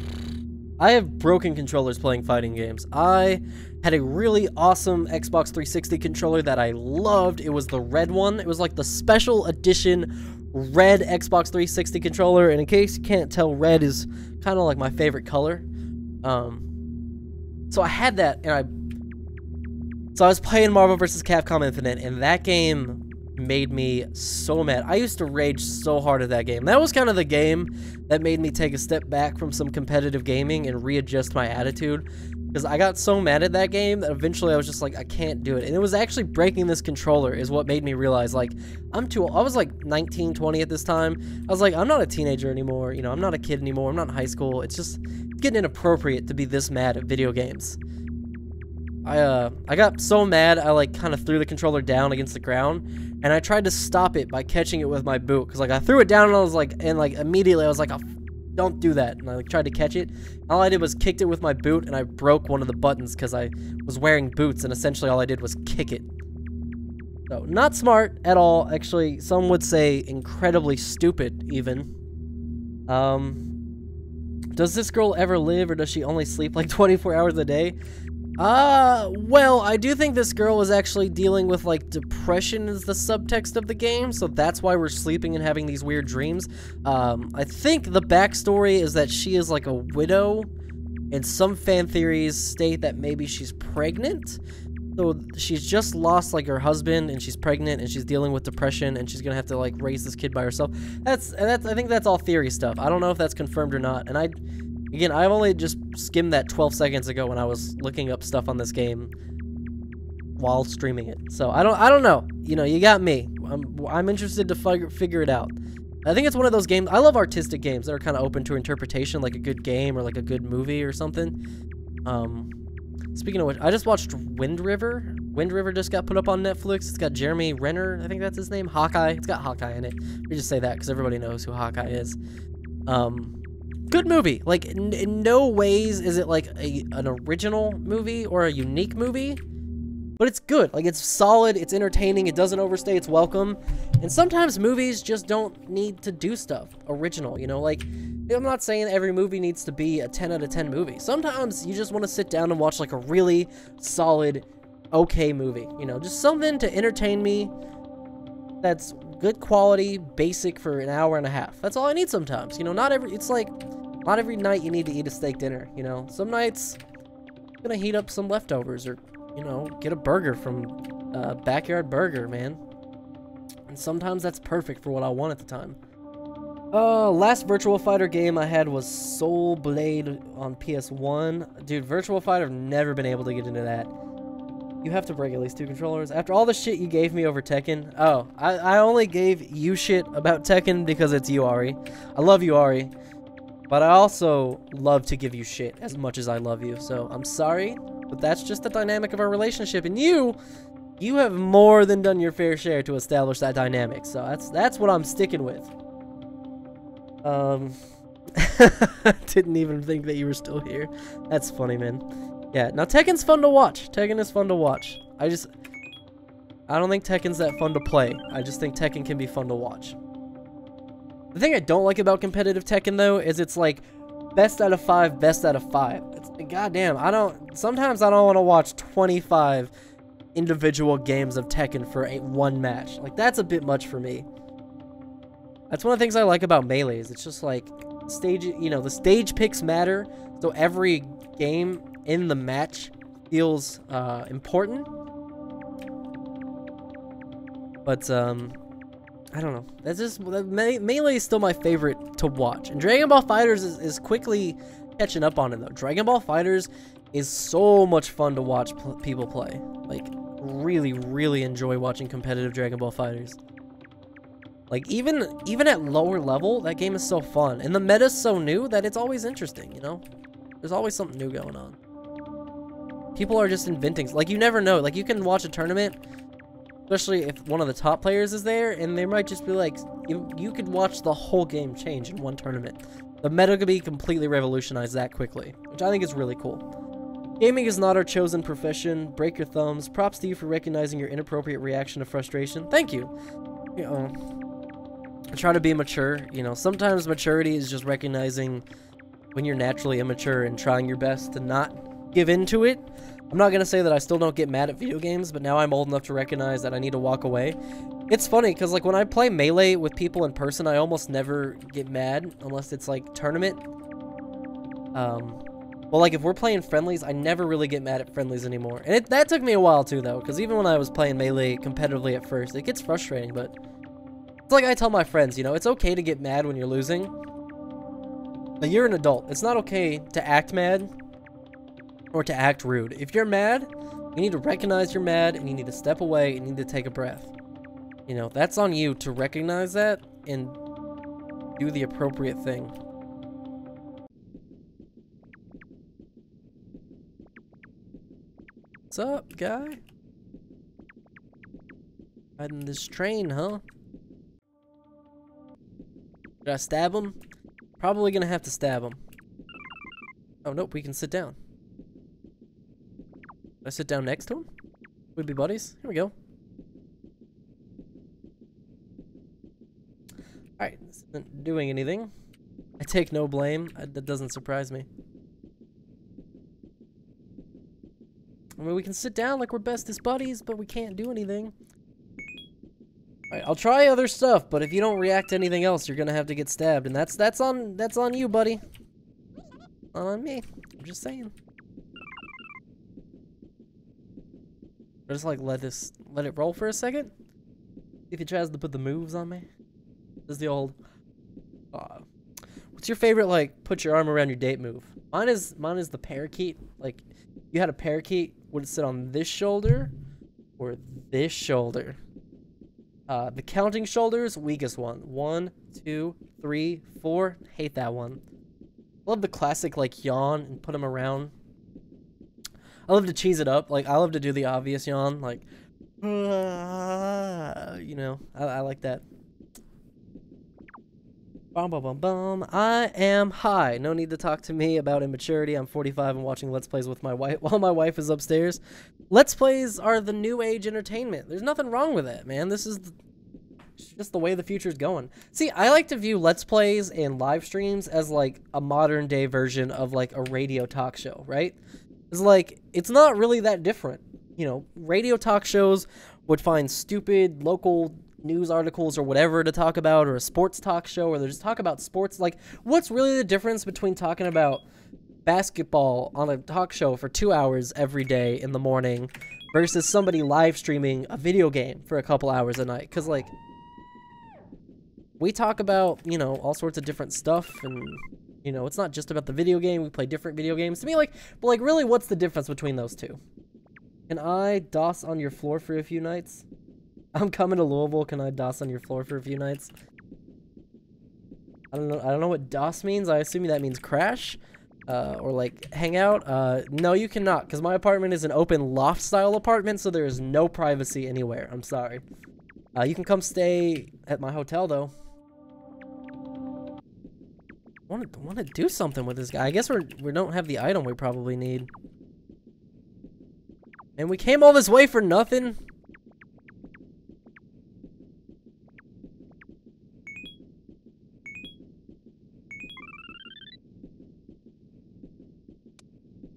I have broken controllers playing fighting games. I had a really awesome Xbox 360 controller that I loved. It was the red one. It was like the special edition red Xbox 360 controller. And in case you can't tell, red is kind of like my favorite color. So I had that, and I was playing Marvel vs. Capcom Infinite, and that game made me so mad. I used to rage so hard at that game. That was kind of the game that made me take a step back from some competitive gaming and readjust my attitude, because I got so mad at that game that eventually I was just like, I can't do it. And it was actually breaking this controller is what made me realize, like, I'm too old. I was like 19, 20 at this time. I was like, I'm not a teenager anymore. You know, I'm not a kid anymore. I'm not in high school. It's just getting inappropriate to be this mad at video games. I got so mad, I like kind of threw the controller down against the ground, and I tried to stop it by catching it with my boot, because like I threw it down and I was like, immediately I was like, oh, don't do that, and I like tried to catch it. All I did was kicked it with my boot, and I broke one of the buttons because I was wearing boots, and essentially all I did was kick it. So not smart at all. Actually, some would say incredibly stupid even. Does this girl ever live, or does she only sleep like 24 hours a day? Well, I do think this girl is actually dealing with, like, depression is the subtext of the game, so that's why we're sleeping and having these weird dreams. I think the backstory is that she is, like, a widow, and some fan theories state that maybe she's pregnant. So she's just lost, like, her husband, and she's pregnant, and she's dealing with depression, and she's gonna have to, like, raise this kid by herself. I think that's all theory stuff. I don't know if that's confirmed or not, and Again, I've only just skimmed that 12 seconds ago when I was looking up stuff on this game while streaming it. So I don't know. You know, you got me. I'm interested to figure it out. I think it's one of those games. I love artistic games that are kind of open to interpretation, like a good game or like a good movie or something. Speaking of which, I just watched Wind River. Wind River just got put up on Netflix. It's got Jeremy Renner, I think that's his name. Hawkeye. It's got Hawkeye in it. We just say that because everybody knows who Hawkeye is. Good movie. Like, in no ways is it like an original movie or a unique movie, but it's good. Like, it's solid, it's entertaining, it doesn't overstay its welcome. And sometimes movies just don't need to do stuff original, you know? Like, I'm not saying every movie needs to be a 10 out of 10 movie. Sometimes you just want to sit down and watch like a really solid, okay movie, you know? Just something to entertain me that's good quality, basic for an hour and a half. That's all I need sometimes, you know? Not every night you need to eat a steak dinner, you know? Some nights, I'm gonna heat up some leftovers or, you know, get a burger from Backyard Burger, man. And sometimes that's perfect for what I want at the time. Last Virtual Fighter game I had was Soul Blade on PS1. Dude, Virtual Fighter, I've never been able to get into that. You have to break at least 2 controllers. After all the shit you gave me over Tekken. Oh, I only gave you shit about Tekken because it's you, Ari. I love you, Ari. But I also love to give you shit as much as I love you. So I'm sorry, but that's just the dynamic of our relationship. And you have more than done your fair share to establish that dynamic. So that's what I'm sticking with. Didn't even think that you were still here. That's funny, man. Yeah, now Tekken's fun to watch. Tekken is fun to watch. I don't think Tekken's that fun to play. I just think Tekken can be fun to watch. The thing I don't like about competitive Tekken, though, is it's like best out of 5, best out of 5. It's, goddamn, sometimes I don't want to watch 25 individual games of Tekken for one match. Like, that's a bit much for me. That's one of the things I like about Melee, is it's just like, the stage picks matter, so every game in the match feels important. But I don't know. That's just Melee is still my favorite to watch, and Dragon Ball FighterZ is quickly catching up on it though. Dragon Ball FighterZ is so much fun to watch people play. Like, really, really enjoy watching competitive Dragon Ball FighterZ. Like, even at lower level, that game is so fun, and the meta's so new that it's always interesting. You know, there's always something new going on. People are just inventing. Like, you never know. Like, you can watch a tournament, especially if one of the top players is there, and they might just be like, you could watch the whole game change in one tournament. The meta could be completely revolutionized that quickly, which I think is really cool. Gaming is not our chosen profession. Break your thumbs. Props to you for recognizing your inappropriate reaction to frustration. Thank you. You know, I try to be mature. You know, sometimes maturity is just recognizing when you're naturally immature and trying your best to not give into it. I'm not going to say that I still don't get mad at video games, but now I'm old enough to recognize that I need to walk away. It's funny, because like when I play Melee with people in person, I almost never get mad, unless it's like tournament. Well, like if we're playing friendlies, I never really get mad at friendlies anymore. And that took me a while too, though, because even when I was playing Melee competitively at first, it gets frustrating, but it's like I tell my friends, you know, it's okay to get mad when you're losing. But you're an adult. It's not okay to act mad or to act rude. If you're mad, you need to recognize you're mad, and you need to step away, and you need to take a breath. You know, that's on you to recognize that and do the appropriate thing. What's up, guy? Riding this train, huh? Should I stab him? Probably gonna have to stab him. Oh, nope, we can sit down. I sit down next to him? We'd be buddies? Here we go. Alright, this isn't doing anything. I take no blame. That doesn't surprise me. I mean, we can sit down like we're bestest buddies, but we can't do anything. Alright, I'll try other stuff, but if you don't react to anything else, you're gonna have to get stabbed, and that's on you, buddy. Not on me. I'm just saying. Or just like let it roll for a second. If he tries to put the moves on me. This is the old what's your favorite like put your arm around your date move? Mine is the parakeet. Like, if you had a parakeet, would it sit on this shoulder or this shoulder? The counting shoulders, weakest one. 1, 2, 3, 4. Hate that one. Love the classic, like, yawn and put them around. I love to cheese it up. Like, I love to do the obvious yawn. Like, you know, I like that. Bum, bum, bum, bum. I am high. No need to talk to me about immaturity. I'm 45 and watching Let's Plays with my wife while my wife is upstairs. Let's Plays are the new age entertainment. There's nothing wrong with that, man. This is just the way the future's going. See, I like to view Let's Plays and live streams as like a modern day version of like a radio talk show, right? It's like, it's not really that different. You know, radio talk shows would find stupid local news articles or whatever to talk about, or a sports talk show where they just talk about sports. Like, what's really the difference between talking about basketball on a talk show for 2 hours every day in the morning versus somebody live streaming a video game for a couple hours a night? Because, like, we talk about, you know, all sorts of different stuff, and, you know, it's not just about the video game. We play different video games. To me, like, but, like, really, what's the difference between those two? Can I DOS on your floor for a few nights? I'm coming to Louisville. Can I DOS on your floor for a few nights? I don't know what DOS means. I assume that means crash, or like hang out. No, you cannot, because my apartment is an open loft style apartment, so there is no privacy anywhere. I'm sorry. You can come stay at my hotel though. Want to do something with this guy. I guess we don't have the item we probably need. And we came all this way for nothing.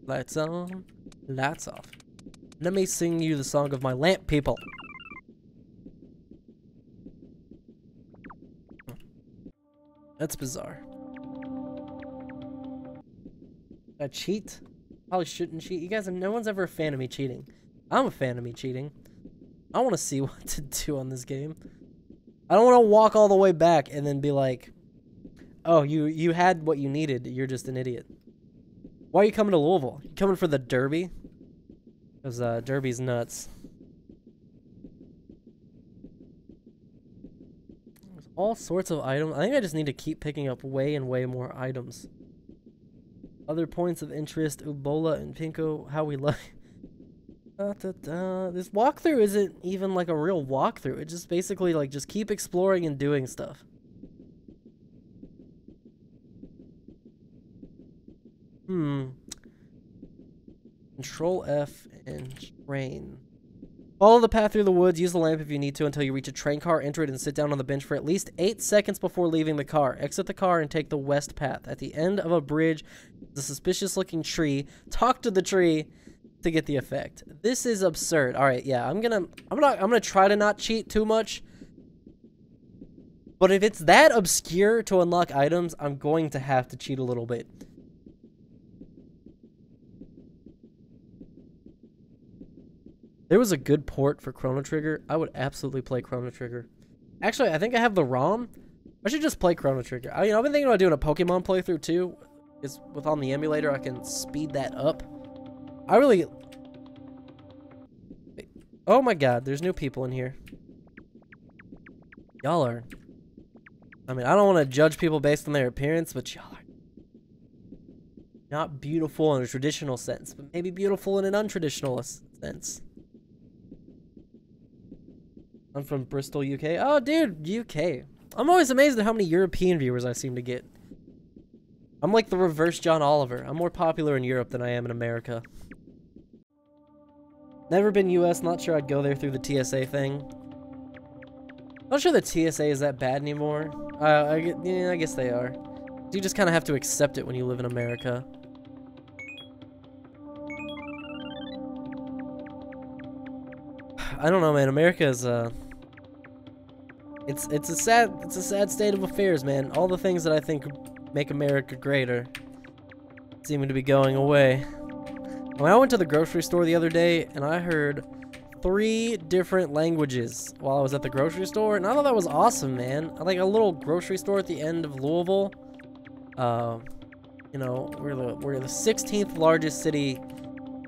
Lights on, lights off. Let me sing you the song of my lamp, people. That's bizarre. I cheat? Probably shouldn't cheat. You guys, no one's ever a fan of me cheating. I'm a fan of me cheating. I want to see what to do on this game. I don't want to walk all the way back and then be like, oh, you had what you needed. You're just an idiot. Why are you coming to Louisville? You coming for the Derby? Because Derby's nuts. There's all sorts of items. I think I just need to keep picking up way and way more items. Other points of interest, Ebola and Pinko, how we like. This walkthrough isn't even like a real walkthrough. It's just basically like just keep exploring and doing stuff. Control F and train. Follow the path through the woods. Use the lamp if you need to until you reach a train car. Enter it and sit down on the bench for at least 8 seconds before leaving the car. Exit the car and take the west path. At the end of a bridge, the suspicious-looking tree. Talk to the tree to get the effect. This is absurd. All right, yeah, I'm gonna try to not cheat too much. But if it's that obscure to unlock items, I'm going to have to cheat a little bit. There was a good port for Chrono Trigger. I would absolutely play Chrono Trigger. Actually, I think I have the ROM. I should just play Chrono Trigger. I've been thinking about doing a Pokemon playthrough too. Is with on the emulator, I can speed that up. I really... Oh my god, there's new people in here. Y'all are... I mean, I don't want to judge people based on their appearance, but y'all are not beautiful in a traditional sense, but maybe beautiful in an untraditional sense. I'm from Bristol, UK. Oh, dude, UK. I'm always amazed at how many European viewers I seem to get. I'm like the reverse John Oliver. I'm more popular in Europe than I am in America. Never been US, not sure I'd go there through the TSA thing. Not sure the TSA is that bad anymore. Yeah, I guess they are. You just kind of have to accept it when you live in America. I don't know, man. America is it's a sad state of affairs, man. All the things that I think make America great are seeming to be going away. When I went to the grocery store the other day and I heard 3 different languages while I was at the grocery store, and I thought that was awesome, man. Like a little grocery store at the end of Louisville. You know, we're the 16th largest city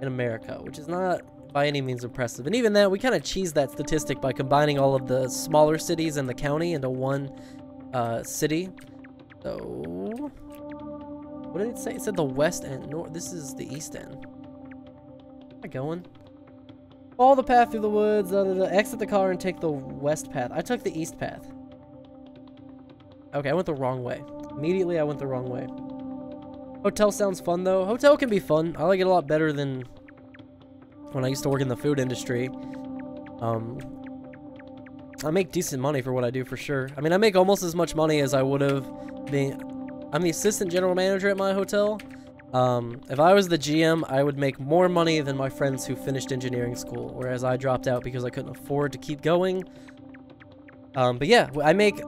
in America, which is not by any means impressive. And even that, we kind of cheesed that statistic by combining all of the smaller cities in the county into one city. So, what did it say? It said the west end. North. This is the east end. Where am I going? Follow the path through the woods. Exit the car and take the west path. I took the east path. Okay, I went the wrong way. Immediately, I went the wrong way. Hotel sounds fun, though. Hotel can be fun. I like it a lot better than when I used to work in the food industry. I make decent money for what I do, for sure. I mean, I make almost as much money as I would have been. I'm the assistant general manager at my hotel. If I was the GM, I would make more money than my friends who finished engineering school, whereas I dropped out because I couldn't afford to keep going. But yeah, I make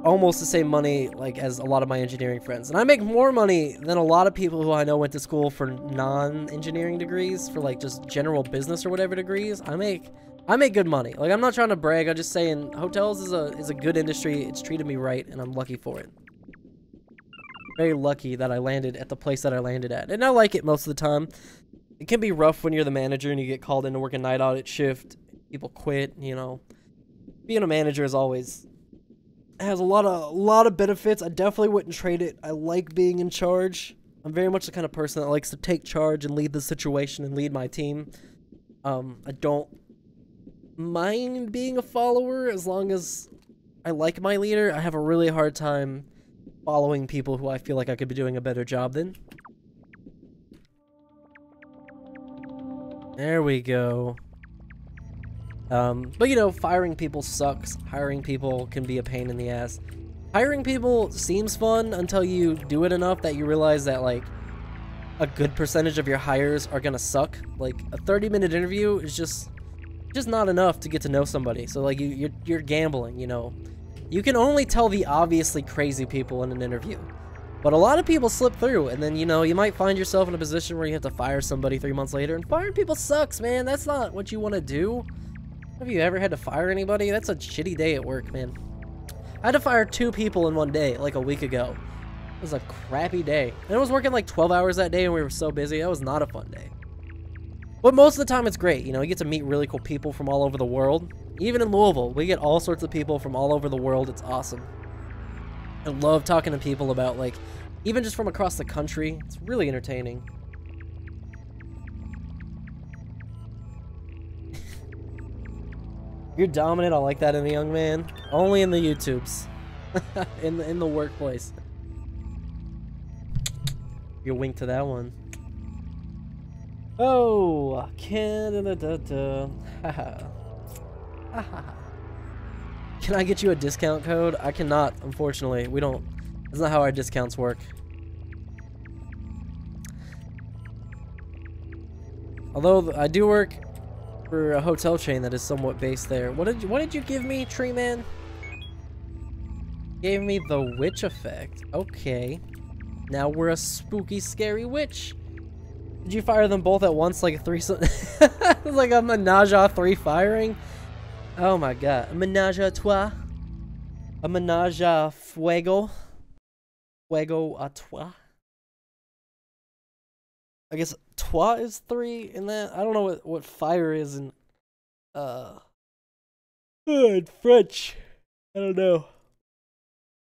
almost the same money like as a lot of my engineering friends, and I make more money than a lot of people who I know went to school for non-engineering degrees, for like just general business or whatever degrees. I make good money. Like, I'm not trying to brag. I'm just saying hotels is a good industry. It's treated me right, and I'm lucky for it. Very lucky that I landed at the place that I landed at, and I like it most of the time. It can be rough when you're the manager and you get called in to work a night audit shift. People quit. You know, being a manager is always has a lot of benefits. I definitely wouldn't trade it. I like being in charge. I'm very much the kind of person that likes to take charge and lead the situation and lead my team. I don't mind being a follower as long as I like my leader. I have a really hard time following people who I feel like I could be doing a better job than. There we go. But you know, firing people sucks. Hiring people can be a pain in the ass. Hiring people seems fun until you do it enough that you realize that, like, a good percentage of your hires are gonna suck. Like, a 30-minute interview is just not enough to get to know somebody. So, like, you're gambling, you know. You can only tell the obviously crazy people in an interview. But a lot of people slip through, and then, you know, you might find yourself in a position where you have to fire somebody 3 months later, and firing people sucks, man. That's not what you want to do. Have you ever had to fire anybody? That's a shitty day at work, man. I had to fire 2 people in one day, like a week ago. It was a crappy day. And I was working like 12 hours that day, and we were so busy. That was not a fun day. But most of the time, it's great. You know, you get to meet really cool people from all over the world. Even in Louisville, we get all sorts of people from all over the world. It's awesome. I love talking to people about, like, even just from across the country. It's really entertaining. You're dominant. I like that in a young man. Only in the YouTubes. in the workplace. You wink to that one. Oh, Canada. Can I get you a discount code? I cannot, unfortunately. We don't. That's not how our discounts work. Although I do work for a hotel chain that is somewhat based there. What did you give me, Tree Man? Gave me the witch effect. Okay. Now we're a spooky, scary witch. Did you fire them both at once like a threesome? It was like a menage a 3 firing. Oh my god. A menage a trois. A menage a fuego. Fuego a trois. I guess trois is 3 in that. I don't know what fire is in in French. I don't know.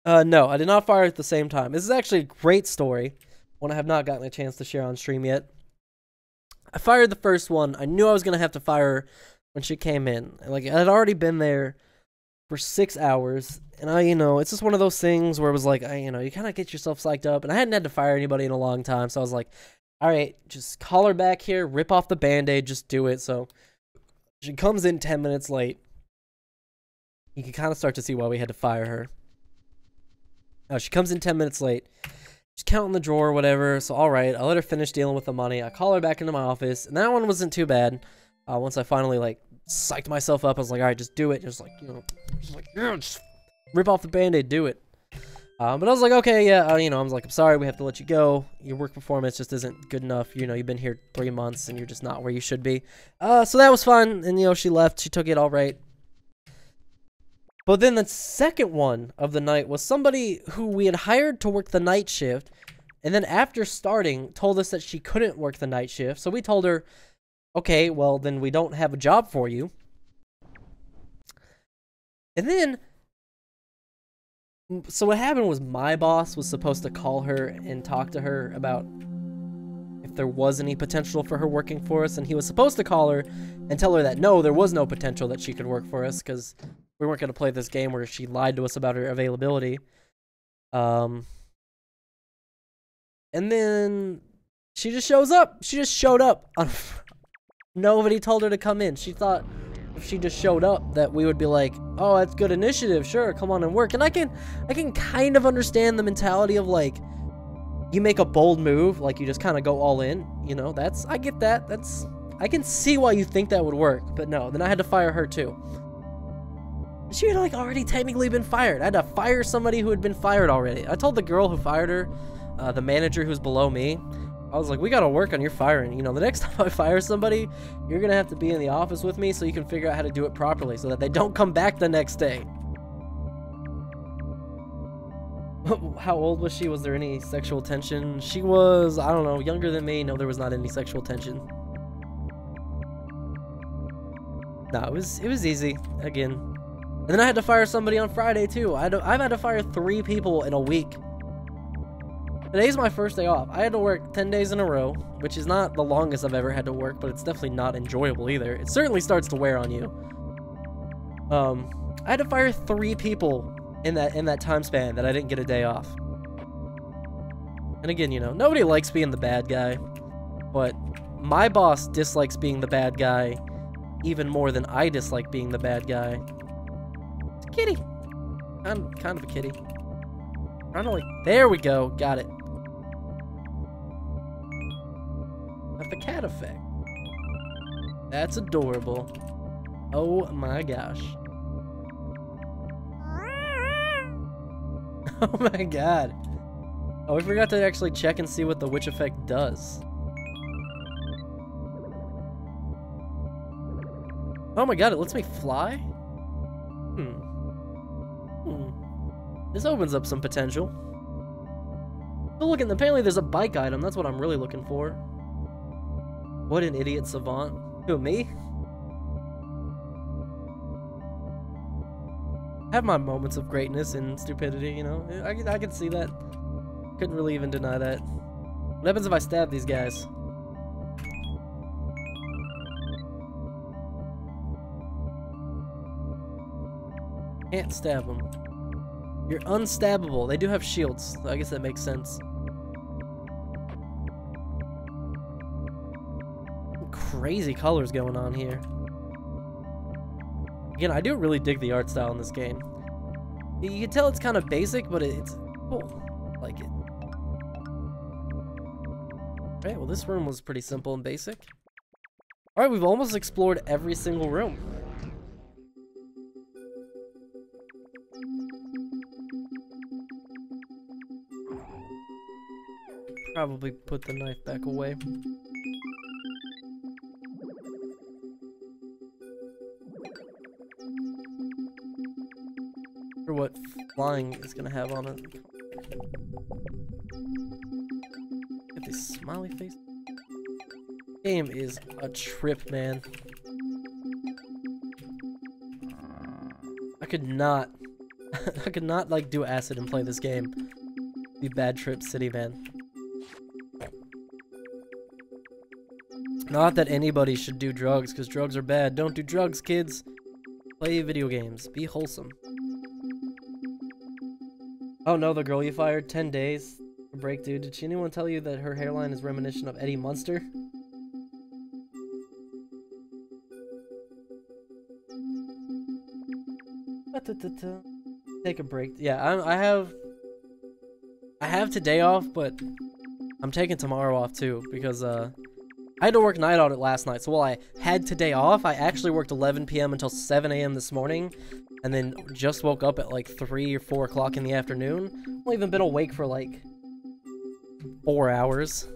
No, I did not fire at the same time. This is actually a great story. One I have not gotten a chance to share on stream yet. I fired the first one. I knew I was gonna have to fire her when she came in. Like, I had already been there for 6 hours, and it's just one of those things where it was like, you kind of get yourself psyched up, and I hadn't had to fire anybody in a long time, so I was like, all right, just call her back here, rip off the Band-Aid, just do it. So she comes in 10 minutes late. You can kind of start to see why we had to fire her. She comes in 10 minutes late. She's counting the drawer or whatever, so all right, I'll let her finish dealing with the money. I call her back into my office, and that one wasn't too bad. Once I finally, like, psyched myself up, I was like, all right, just do it. Just like, yeah, just rip off the Band-Aid, do it. But I was like, okay, yeah, I was like, I'm sorry, we have to let you go. Your work performance just isn't good enough. You've been here 3 months, and you're just not where you should be. So that was fun, and, she left. She took it all right. But then the second one of the night was somebody who we had hired to work the night shift, and then after starting, told us that she couldn't work the night shift. So we told her, okay, well, then we don't have a job for you. And then So what happened was my boss was supposed to call her and talk to her about if there was any potential for her working for us, and he was supposed to call her and tell her that no, there was no potential that she could work for us, because we weren't going to play this game where she lied to us about her availability. And then she just shows up. She just showed up. Nobody told her to come in. She thought if she just showed up that we would be like, oh, that's good initiative, sure, come on and work. And I can kind of understand the mentality of like, you make a bold move, like you just kind of go all in, you know, I get that. I can see why you think that would work, but no, then I had to fire her too. She had like already technically been fired. I had to fire somebody who had been fired already. I told the girl who fired her, the manager who's below me, I was like, we gotta work on your firing. You know, the next time I fire somebody, you're gonna have to be in the office with me so you can figure out how to do it properly so that they don't come back the next day. How old was she? Was there any sexual tension? She was, I don't know, younger than me. No, there was not any sexual tension. No, it was easy, again. And then I had to fire somebody on Friday, too. I've had to fire 3 people in a week. Today's my first day off. I had to work 10 days in a row, which is not the longest I've ever had to work, but it's definitely not enjoyable either. It certainly starts to wear on you. I had to fire 3 people in that time span that I didn't get a day off. And again, you know, nobody likes being the bad guy, but my boss dislikes being the bad guy even more than I dislike being the bad guy. It's a kitty. I'm kind of a kitty. Trying to like, there we go, got it. Got the cat effect. That's adorable. Oh my gosh. Oh my god. Oh, we forgot to actually check and see what the witch effect does. Oh my god, it lets me fly? This opens up some potential. But look, apparently there's a bike item. That's what I'm really looking for. What an idiot savant. Who, me? I have my moments of greatness and stupidity, you know? I can see that. Couldn't really even deny that. What happens if I stab these guys? Can't stab them. You're unstabbable. They do have shields. I guess that makes sense. Crazy colors going on here. Again, I do really dig the art style in this game. You can tell it's kind of basic, but it's cool. I like it. Alright, well this room was pretty simple and basic. Alright, we've almost explored every single room. Probably put the knife back away. For what flying is gonna have on it. Get this smiley face. Game is a trip, man. I could not like do acid and play this game. Be bad trip city, man. Not that anybody should do drugs, because drugs are bad. Don't do drugs, kids. Play video games. Be wholesome. Oh no, the girl you fired, 10 days for break, dude. Did anyone tell you that her hairline is reminiscent of Eddie Munster? Take a break. Yeah, I have today off, but I'm taking tomorrow off too, because I had to work night audit last night, so while I had today off, I actually worked 11 p.m. until 7 a.m. this morning, and then just woke up at like 3 or 4 o'clock in the afternoon. I've only even been awake for like 4 hours.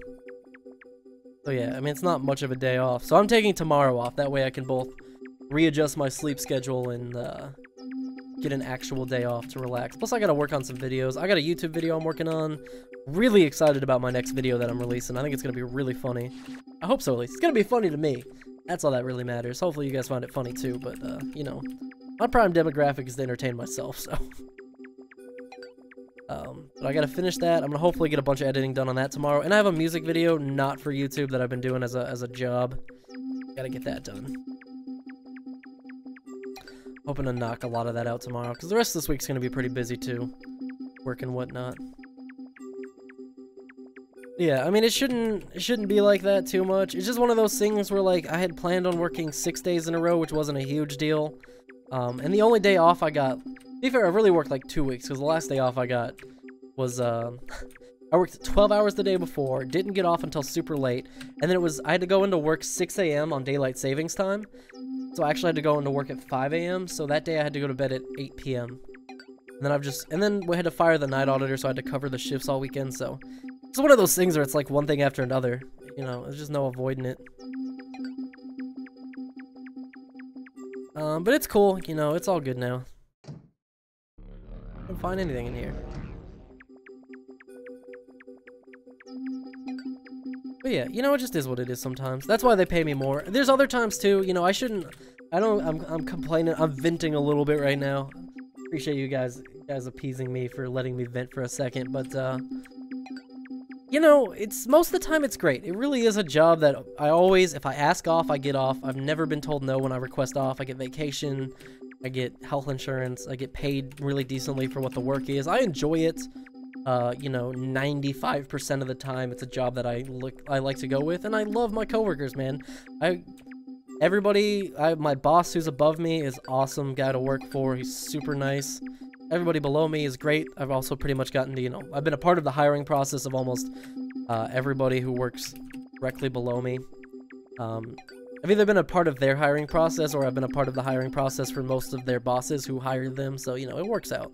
So yeah, I mean, it's not much of a day off. So I'm taking tomorrow off, that way I can both readjust my sleep schedule and get an actual day off to relax. Plus I gotta work on some videos. I got a YouTube video I'm working on. Really excited about my next video that I'm releasing. I think it's gonna be really funny. I hope so, at least. It's gonna be funny to me. That's all that really matters. Hopefully you guys find it funny too, but you know, my prime demographic is to entertain myself, so. But I gotta finish that. I'm gonna hopefully get a bunch of editing done on that tomorrow. And I have a music video, not for YouTube, that I've been doing as a job. Gotta get that done. Hoping to knock a lot of that out tomorrow, because the rest of this week's gonna be pretty busy too. Work and whatnot. Yeah, I mean, it shouldn't be like that too much. It's just one of those things where, like, I had planned on working 6 days in a row, which wasn't a huge deal. And the only day off I got, to be fair, I really worked like 2 weeks, because the last day off I got was, I worked 12 hours the day before, didn't get off until super late, and then I had to go into work 6 a.m. on daylight savings time. So I actually had to go into work at 5 a.m., so that day I had to go to bed at 8 p.m. And then we had to fire the night auditor, so I had to cover the shifts all weekend, so it's one of those things where it's like one thing after another, you know, there's just no avoiding it. But it's cool, you know, it's all good now. I can't find anything in here. But yeah, you know, it just is what it is sometimes. That's why they pay me more. There's other times too, you know, I'm complaining, I'm venting a little bit right now. Appreciate you guys appeasing me for letting me vent for a second, but you know, it's most of the time it's great. It really is a job that I always, if I ask off, I get off. I've never been told no when I request off. I get vacation, I get health insurance, I get paid really decently for what the work is. I enjoy it. You know, 95% of the time it's a job that I like to go with, and I love my coworkers, man. My boss who's above me is awesome guy to work for. He's super nice. Everybody below me is great. I've also pretty much gotten to, you know, I've been a part of the hiring process of almost everybody who works directly below me. I've either been a part of their hiring process, or I've been a part of the hiring process for most of their bosses who hired them, so, you know, it works out.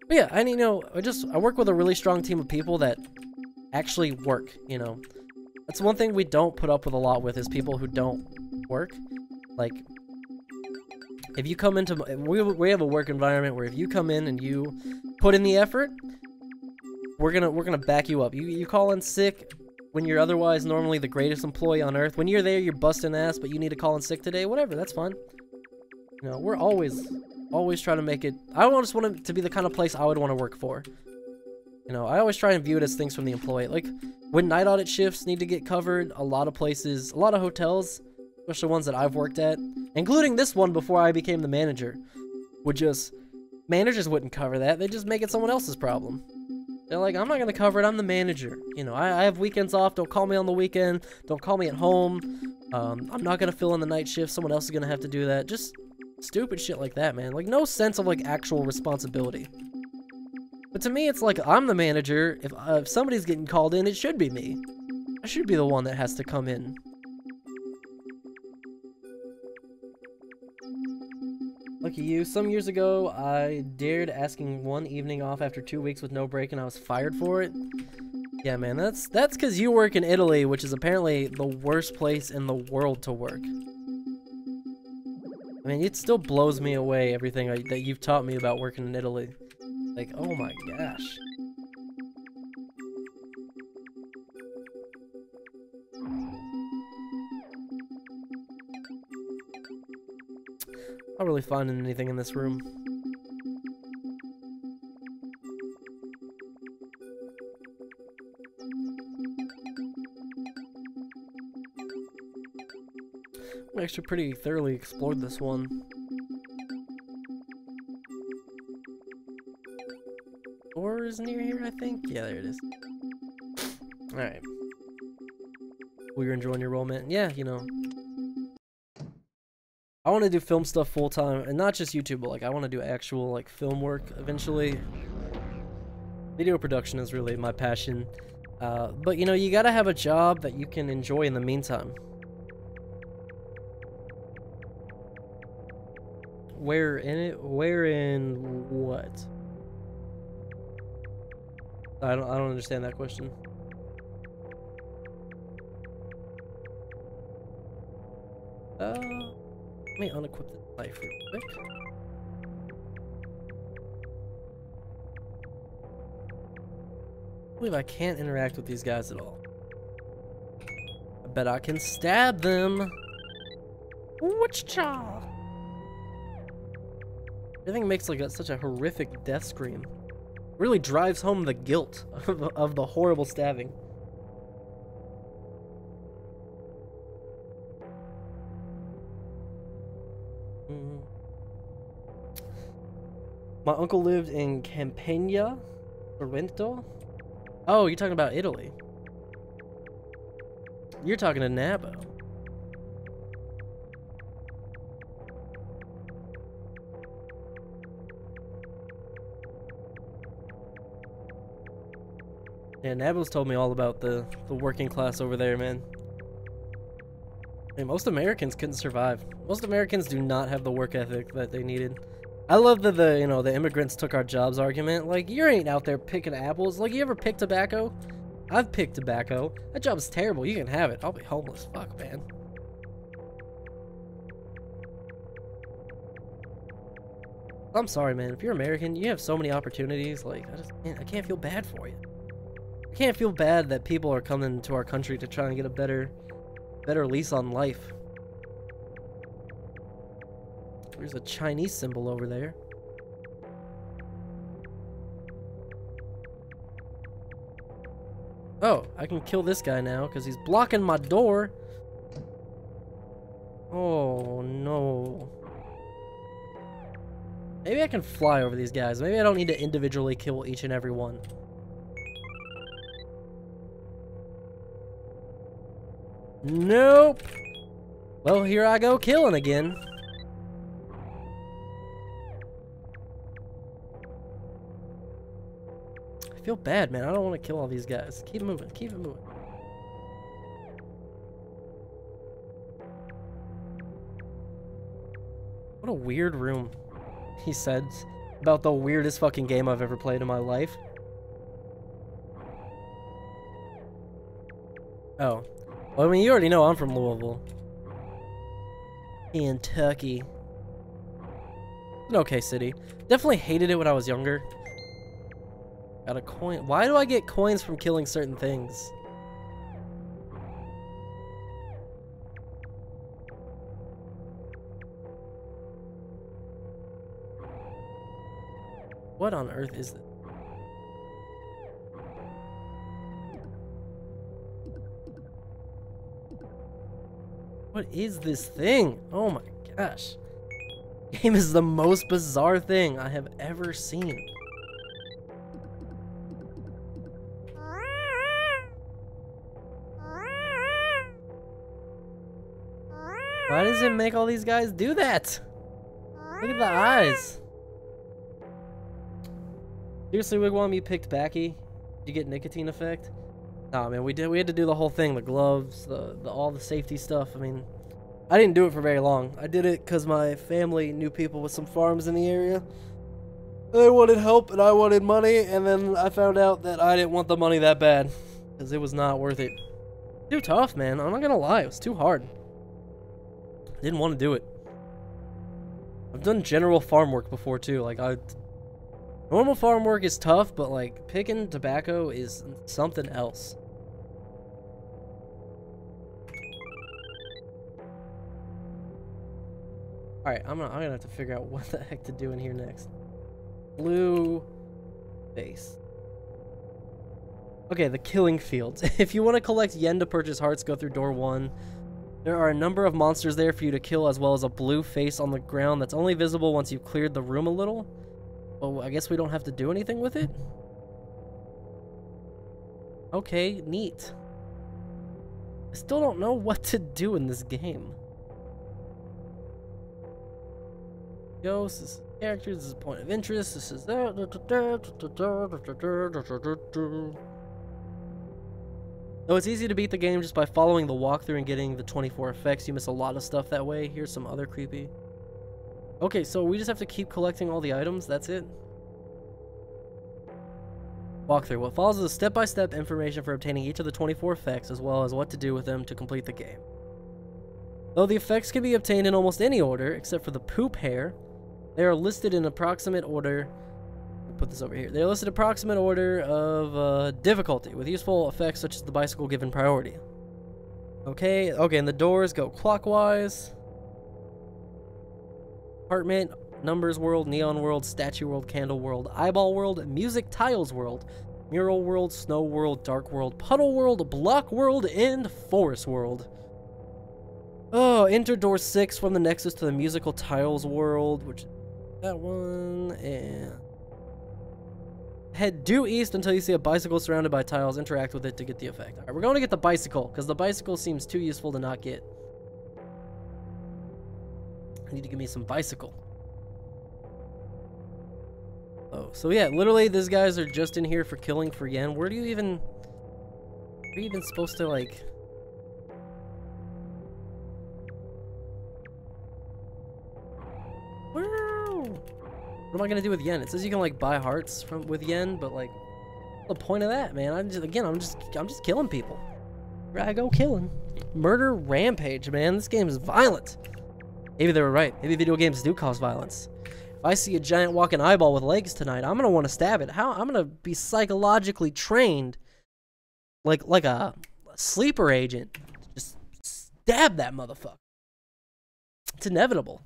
But yeah, you know, I work with a really strong team of people that actually work, you know. That's one thing we don't put up with a lot with, is people who don't work. Like, if you come into, we have a work environment where if you come in and you put in the effort, we're gonna back you up. You call in sick when you're otherwise normally the greatest employee on earth. When you're there, you're busting ass, but you need to call in sick today. Whatever, that's fine. You know, we're always trying to make it. I just want it to be the kind of place I would want to work for. You know, I always try and view it as things from the employee. Like, when night audit shifts need to get covered, a lot of places, a lot of hotels, especially ones that I've worked at, including this one before I became the manager, managers wouldn't cover that. They just make it someone else's problem. They're like, I'm not going to cover it. I'm the manager. You know, I have weekends off. Don't call me on the weekend. Don't call me at home. I'm not going to fill in the night shift. Someone else is going to have to do that. Just stupid shit like that, man. Like, no sense of, like, actual responsibility. But to me, it's like, I'm the manager. If somebody's getting called in, it should be me. I should be the one that has to come in. Lucky you. Some years ago, I dared asking one evening off after 2 weeks with no break, and I was fired for it. Yeah, man, that's because you work in Italy, which is apparently the worst place in the world to work. I mean, it still blows me away, everything that you've taught me about working in Italy. Like, oh my gosh. Not really finding anything in this room. I actually pretty thoroughly explored this one. Door is near here, I think. Yeah, there it is. Alright. Well, you're enjoying your role, man? Yeah, you know. I want to do film stuff full time, and not just YouTube, but like I want to do actual like film work eventually. Video production is really my passion, but you know, you gotta have a job that you can enjoy in the meantime. Where in it? Where in what? I don't understand that question. Let me unequip the knife real quick. I believe I can't interact with these guys at all. I bet I can stab them. Witch-cha! Everything makes like such a horrific death scream. Really drives home the guilt of the horrible stabbing. My uncle lived in Campania, Sorrento. Oh, you're talking about Italy. You're talking to Nabo. Yeah, Nabo's told me all about the working class over there, man. Hey, most Americans couldn't survive. Most Americans do not have the work ethic that they needed. I love that the immigrants took our jobs argument. Like, you ain't out there picking apples. Like, you ever pick tobacco? I've picked tobacco. That job's terrible. You can have it. I'll be homeless. Fuck, man. I'm sorry, man. If you're American, you have so many opportunities. Like, I can't feel bad for you. I can't feel bad that people are coming to our country to try and get a better lease on life. There's a Chinese symbol over there. Oh, I can kill this guy now because he's blocking my door. Oh, no. Maybe I can fly over these guys. Maybe I don't need to individually kill each and every one. Nope. Well, here I go killing again. I feel bad, man. I don't want to kill all these guys. Keep moving. Keep it moving. What a weird room, he said, about the weirdest fucking game I've ever played in my life. Oh. Well, I mean, you already know I'm from Louisville. Kentucky. An okay city. Definitely hated it when I was younger. Got a coin. Why do I get coins from killing certain things? What on earth is this? What is this thing? Oh my gosh. Game is the most bizarre thing I have ever seen. Why does it make all these guys do that? Look at the eyes. Seriously, Wigwam, you picked Backy? Did you get nicotine effect? Nah, man, we had to do the whole thing, the gloves, all the safety stuff. I mean, I didn't do it for very long. I did it because my family knew people with some farms in the area. They wanted help and I wanted money, and then I found out that I didn't want the money that bad because it was not worth it. Too tough, man. I'm not gonna lie, it was too hard. Didn't want to do it. I've done general farm work before too. Like, normal farm work is tough, but like picking tobacco is something else. All right, I'm gonna have to figure out what the heck to do in here next. Blue base. Okay, the killing fields. If you want to collect yen to purchase hearts, go through door 1. There are a number of monsters there for you to kill, as well as a blue face on the ground that's only visible once you've cleared the room a little. Well, I guess we don't have to do anything with it? Okay, neat. I still don't know what to do in this game. Ghosts, this is characters, this is point of interest, this is that. Though it's easy to beat the game just by following the walkthrough and getting the 24 effects, you miss a lot of stuff that way. Here's some other creepy. Okay, so we just have to keep collecting all the items, that's it? Walkthrough. What follows is step-by-step information for obtaining each of the 24 effects, as well as what to do with them to complete the game. Though the effects can be obtained in almost any order, except for the poop hair, they are listed in approximate order. Put this over here. They're listed approximate order of difficulty, with useful effects such as the bicycle given priority. Okay, and the doors go clockwise. Apartment, Numbers world, neon world, statue world, candle world, eyeball world, music tiles world, mural world, snow world, dark world, puddle world, block world, and forest world. Oh, enter door 6 from the nexus to the musical tiles world, which is that one, and head due east until you see a bicycle surrounded by tiles. Interact with it to get the effect. All right, we're going to get the bicycle because the bicycle seems too useful to not get. I need to give me some bicycle. Oh, so yeah, literally these guys are just in here for killing for yen. Where are you even supposed to, like... What am I gonna do with yen? It says you can like buy hearts with yen, but like, what's the point of that, man? I'm just killing people. Here I go killing. Murder rampage, man. This game is violent. Maybe they were right. Maybe video games do cause violence. If I see a giant walking eyeball with legs tonight, I'm gonna want to stab it. I'm gonna be psychologically trained, like a sleeper agent. Just stab that motherfucker. It's inevitable.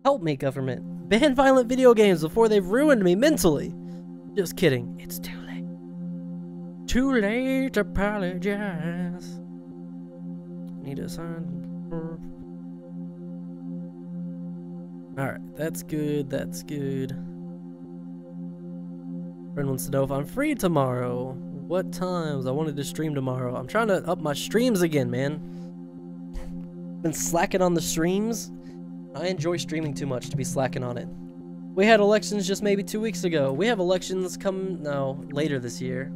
Help me, government. Ban violent video games before they've ruined me mentally. Just kidding. It's too late. Too late to apologize. Need a sign. Alright, that's good. That's good. Friend wants to know if I'm free tomorrow. What times? I wanted to stream tomorrow. I'm trying to up my streams again, man. Been slacking on the streams. I enjoy streaming too much to be slacking on it. We had elections just maybe 2 weeks ago. We have elections later this year.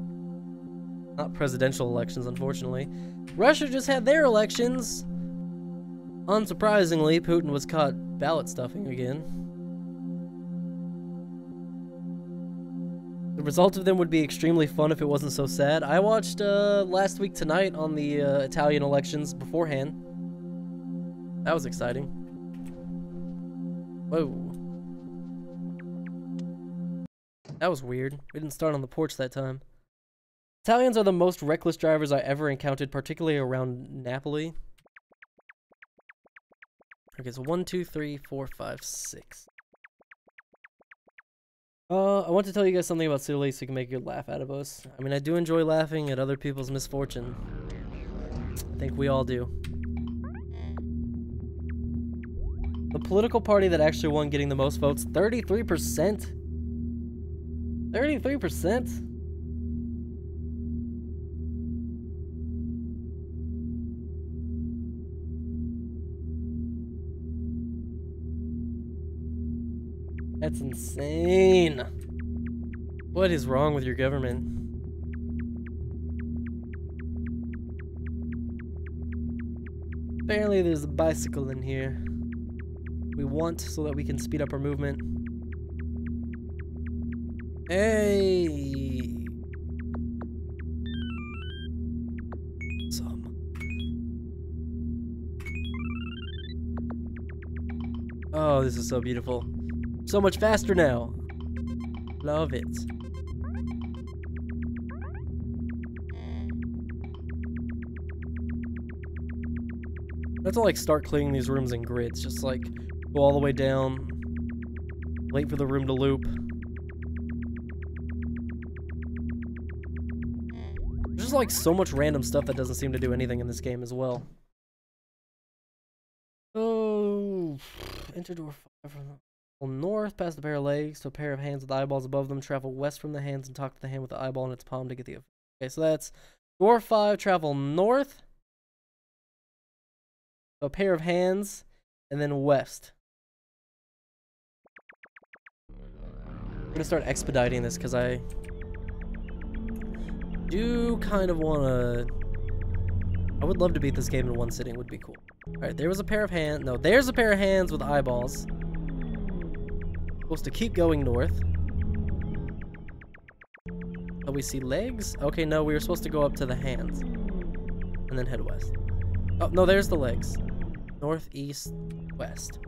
Not presidential elections, unfortunately. Russia just had their elections. Unsurprisingly, Putin was caught ballot stuffing again. The result of them would be extremely fun if it wasn't so sad. I watched last week tonight on the Italian elections beforehand. That was exciting. Whoa. That was weird. We didn't start on the porch that time. Italians are the most reckless drivers I ever encountered, particularly around Napoli. Okay, so 1, 2, 3, 4, 5, 6. I want to tell you guys something about Silly so you can make a good laugh out of us. I mean, I do enjoy laughing at other people's misfortune. I think we all do. The political party that actually won getting the most votes, 33%? 33%? That's insane. What is wrong with your government? Apparently there's a bicycle in here. We want so that we can speed up our movement. Hey! Oh, this is so beautiful. So much faster now. Love it. I have to like start cleaning these rooms in grids. Just like go all the way down. Wait for the room to loop. There's just like so much random stuff that doesn't seem to do anything in this game as well. Oh, enter door 5 from the north, past a pair of legs to a pair of hands with eyeballs above them. Travel west from the hands and talk to the hand with the eyeball in its palm to get the... Okay, so that's door 5, travel north. A pair of hands, and then west. I'm gonna start expediting this because I do kind of want to... I would love to beat this game in one sitting. Would be cool. Alright, there was a pair of hands. No, there's a pair of hands with eyeballs. Supposed to keep going north. Oh, we see legs? Okay, no, we were supposed to go up to the hands. And then head west. Oh, no, there's the legs. North, east, west.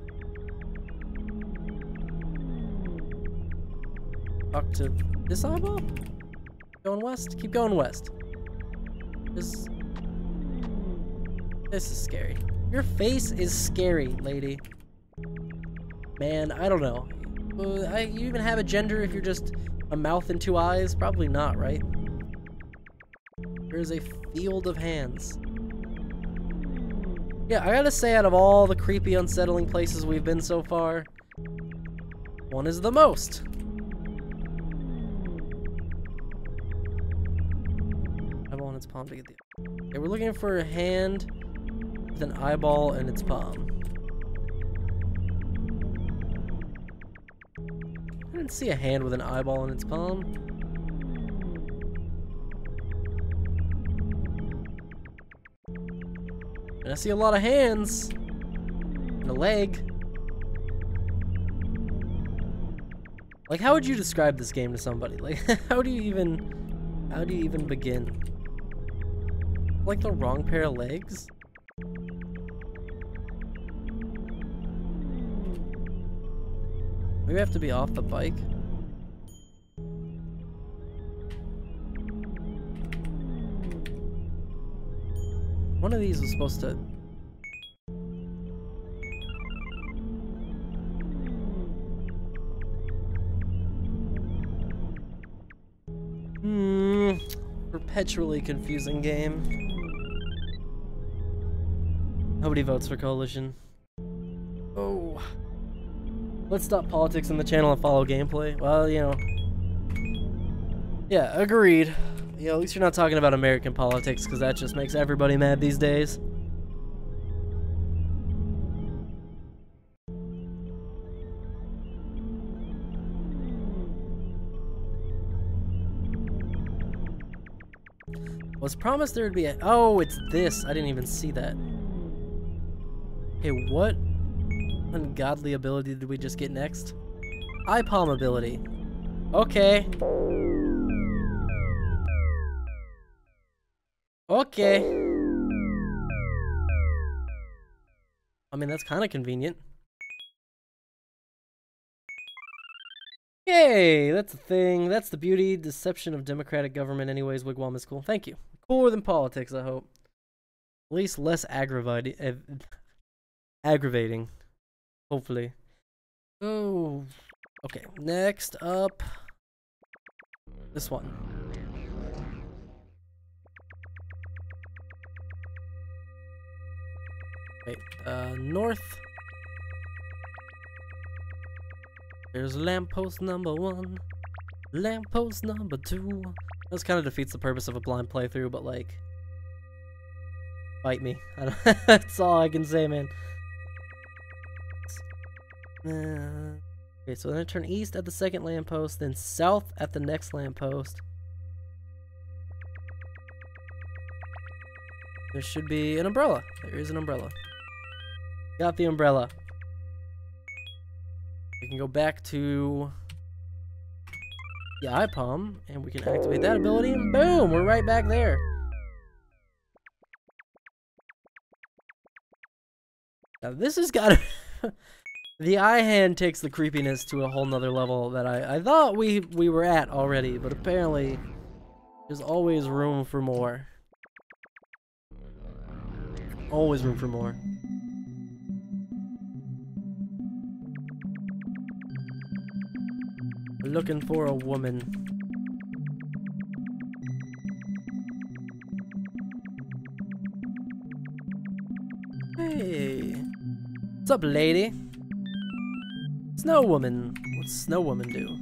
Talk to this eyeball? Going west? Keep going west. This is scary. Your face is scary, lady. Man, I don't know. You even have a gender if you're just a mouth and two eyes? Probably not, right? There's a field of hands. Yeah, I gotta say, out of all the creepy, unsettling places we've been so far, one is the most. Eyeball in its palm to get the... Okay, we're looking for a hand with an eyeball in its palm. I didn't see a hand with an eyeball in its palm. And I see a lot of hands and a leg. Like, how would you describe this game to somebody? Like, how do you even begin? Like the wrong pair of legs? Maybe I have to be off the bike. One of these was supposed to... Perpetually confusing game. Nobody votes for Coalition. Oh. Let's stop politics on the channel and follow gameplay. Well, you know. Yeah, agreed. Yeah, at least you're not talking about American politics, because that just makes everybody mad these days. Was promised there would be a... Oh, it's this. I didn't even see that. Okay, what ungodly ability did we just get next? Eye palm ability. Okay. Okay. I mean, that's kind of convenient. Yay! That's a thing. That's the beauty, deception of democratic government. Anyways, Wigwam is cool. Thank you. Cooler than politics, I hope. At least less aggravating. Hopefully. Oh. Okay, next up. This one. Wait, north. There's lamppost number 1, lamppost number 2. This kind of defeats the purpose of a blind playthrough, but like, bite me. That's all I can say, man. Okay, so then I turn east at the second lamppost, then south at the next lamppost. There should be an umbrella. There is an umbrella. Got the umbrella. We can go back to the eye palm, and we can activate that ability, and boom, we're right back there. Now this has got the eye hand takes the creepiness to a whole nother level that I thought we were at already, but apparently there's always room for more. Always room for more. Looking for a woman. Hey. What's up, lady? Snow Woman. What's Snow Woman do?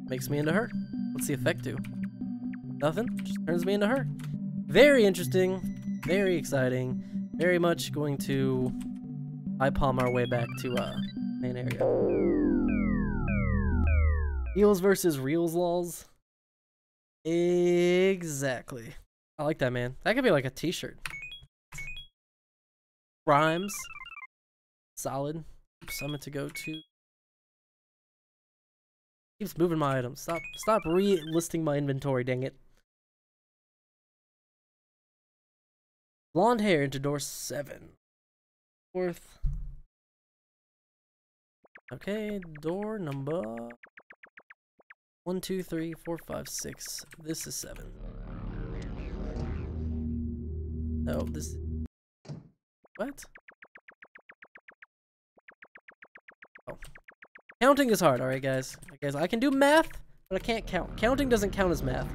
Makes me into her. What's the effect do? Nothing. Just turns me into her. Very interesting. Very exciting. Very much going to eye palm our way back to main area. Heels versus reels lols. Exactly. I like that, man. That could be like a t-shirt. Rhymes. Solid. Oops, I'm meant to go to... Keeps moving my items. Stop re-listing my inventory, dang it. Blonde hair into door 7. Fourth. Okay, door number 1, 2, 3, 4, 5, 6. This is 7. No, this. What? Counting is hard, alright guys. Guys, I can do math, but I can't count. Counting doesn't count as math.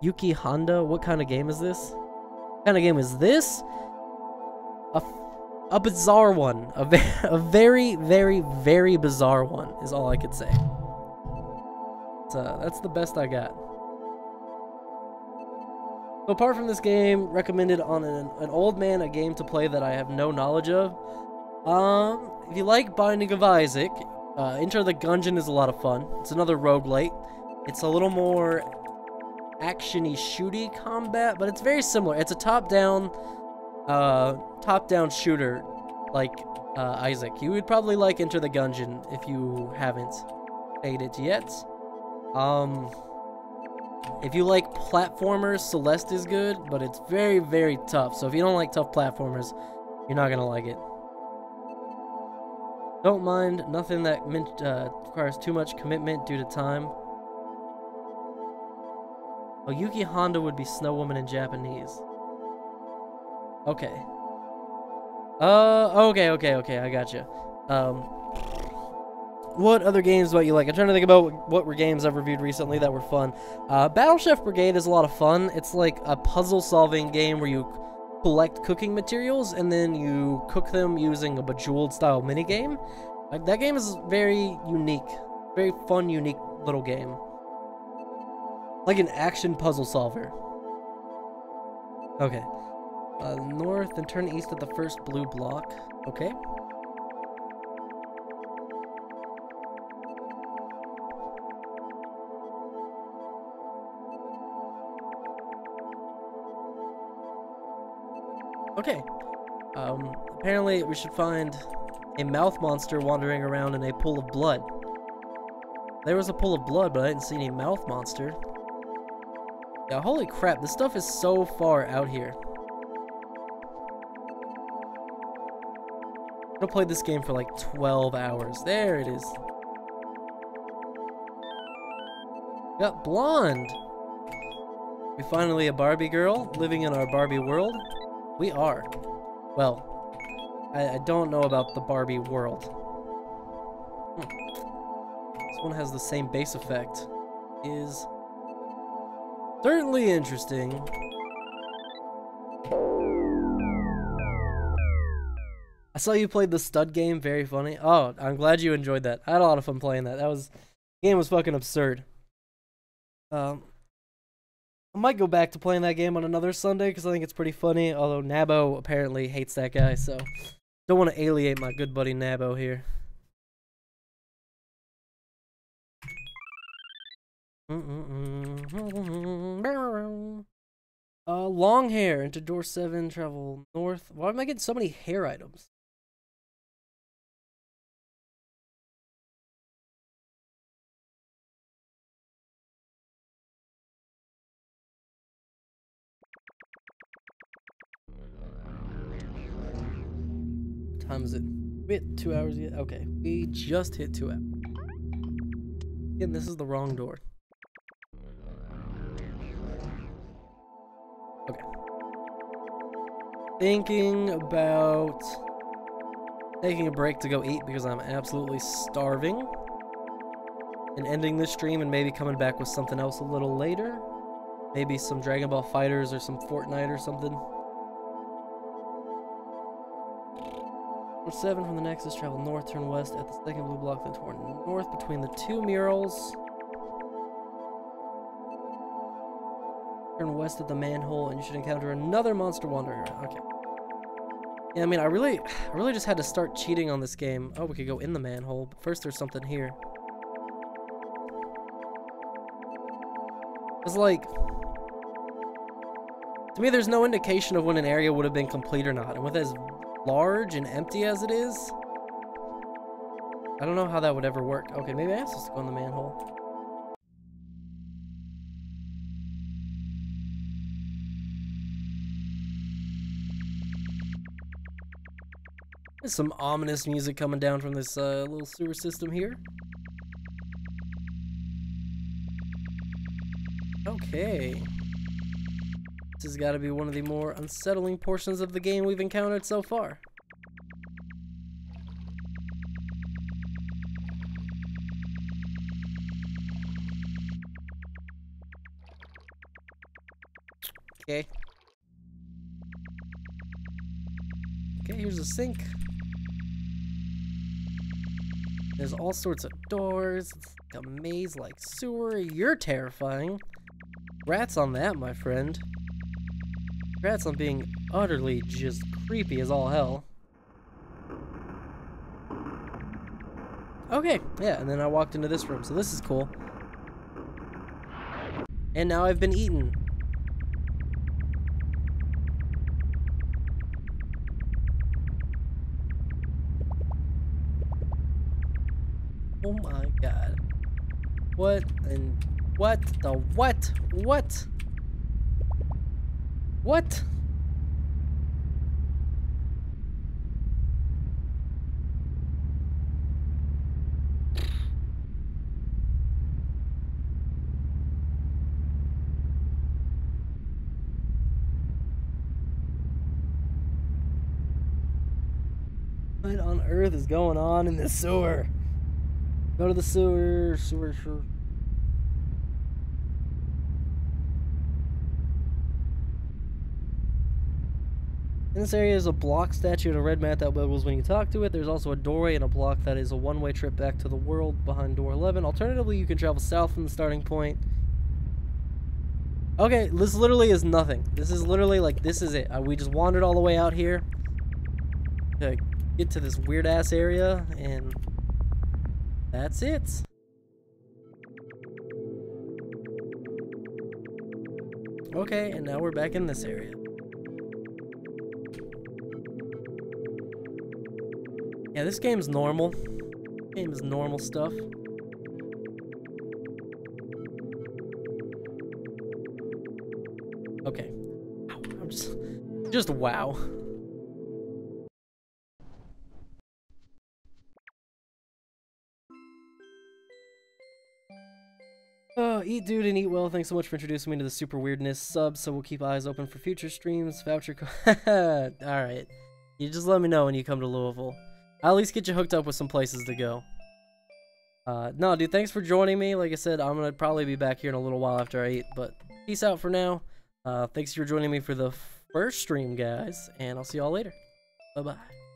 Yuki Honda, what kind of game is this? What kind of game is this? A bizarre one. A very, very, very bizarre one is all I could say. So, that's the best I got. So apart from this game, recommended on an old man, a game to play that I have no knowledge of. If you like Binding of Isaac, Enter the Gungeon is a lot of fun. It's another roguelite. It's a little more action-y, shooty combat, but it's very similar. It's a top-down shooter like Isaac. You would probably like Enter the Gungeon if you haven't played it yet. If you like platformers, Celeste is good, but it's very, very tough. So if you don't like tough platformers, you're not gonna like it. Don't mind, nothing that requires too much commitment due to time. Oh, Yuki Honda would be Snow Woman in Japanese. Okay. Okay, I gotcha. What other games might you like? I'm trying to think about what were games I've reviewed recently that were fun. Battle Chef Brigade is a lot of fun. It's like a puzzle-solving game where you collect cooking materials and then you cook them using a Bejeweled-style minigame. That game is very unique. Very fun, unique little game. Like an action puzzle solver. Okay. North and turn east at the first blue block. Okay. Okay. Apparently we should find a mouth monster wandering around in a pool of blood. There was a pool of blood, but I didn't see any mouth monster. Yeah, holy crap, this stuff is so far out here. I'm gonna play this game for like 12 hours. There it is. Got blonde. We finally a Barbie girl living in our Barbie world. We are. Well, I don't know about the Barbie world. This one has the same base effect. Is certainly interesting. I saw you played the stud game, very funny. Oh, I'm glad you enjoyed that. I had a lot of fun playing that. The game was fucking absurd. I might go back to playing that game on another Sunday because I think it's pretty funny, although Nabo apparently hates that guy, so don't want to alienate my good buddy Nabo here. Long hair into door 7, travel north. Why am I getting so many hair items? What time is it? We hit 2 hours yet? Okay, we just hit 2 hours. Again, this is the wrong door. Okay. Thinking about taking a break to go eat because I'm absolutely starving. And ending this stream and maybe coming back with something else a little later. Maybe some Dragon Ball Fighters or some Fortnite or something. 7 from the Nexus, travel north, turn west at the second blue block, then turn north between the 2 murals. Turn west at the manhole, and you should encounter another monster wandering around. Okay. Yeah, I mean, I really just had to start cheating on this game. Oh, we could go in the manhole, but first there's something here. It's like, to me, there's no indication of when an area would have been complete or not, and with as large and empty as it is, I don't know how that would ever work. Okay, maybe I am supposed to go in the manhole. There's some ominous music coming down from this little sewer system here. Okay. This has got to be one of the more unsettling portions of the game we've encountered so far. Okay. Okay, here's a sink. There's all sorts of doors. It's like a maze-like sewer. You're terrifying. Rats on that, my friend. Rats on being utterly just creepy as all hell. Okay, yeah, and then I walked into this room, so this is cool. And now I've been eaten. Oh my god. What and what the what? What? What? What on earth is going on in this sewer? Go to the sewer. In this area is a block statue and a red mat that wiggles when you talk to it. There's also a doorway and a block that is a one-way trip back to the world behind door 11. Alternatively, you can travel south from the starting point. Okay, this literally is nothing. This is literally like, this is it. We just wandered all the way out here to get to this weird-ass area, and that's it. Okay, and now we're back in this area. Yeah, this game's normal. This game is normal stuff. Okay. I'm just wow. Eat dude and eat well. Thanks so much for introducing me to the super weirdness sub. So we'll keep eyes open for future streams. Voucher code. All right. You just let me know when you come to Louisville. I'll at least get you hooked up with some places to go. No, dude, thanks for joining me. Like I said, I'm gonna probably be back here in a little while after I eat, but peace out for now. Thanks for joining me for the first stream, guys, and I'll see y'all later. Bye-bye.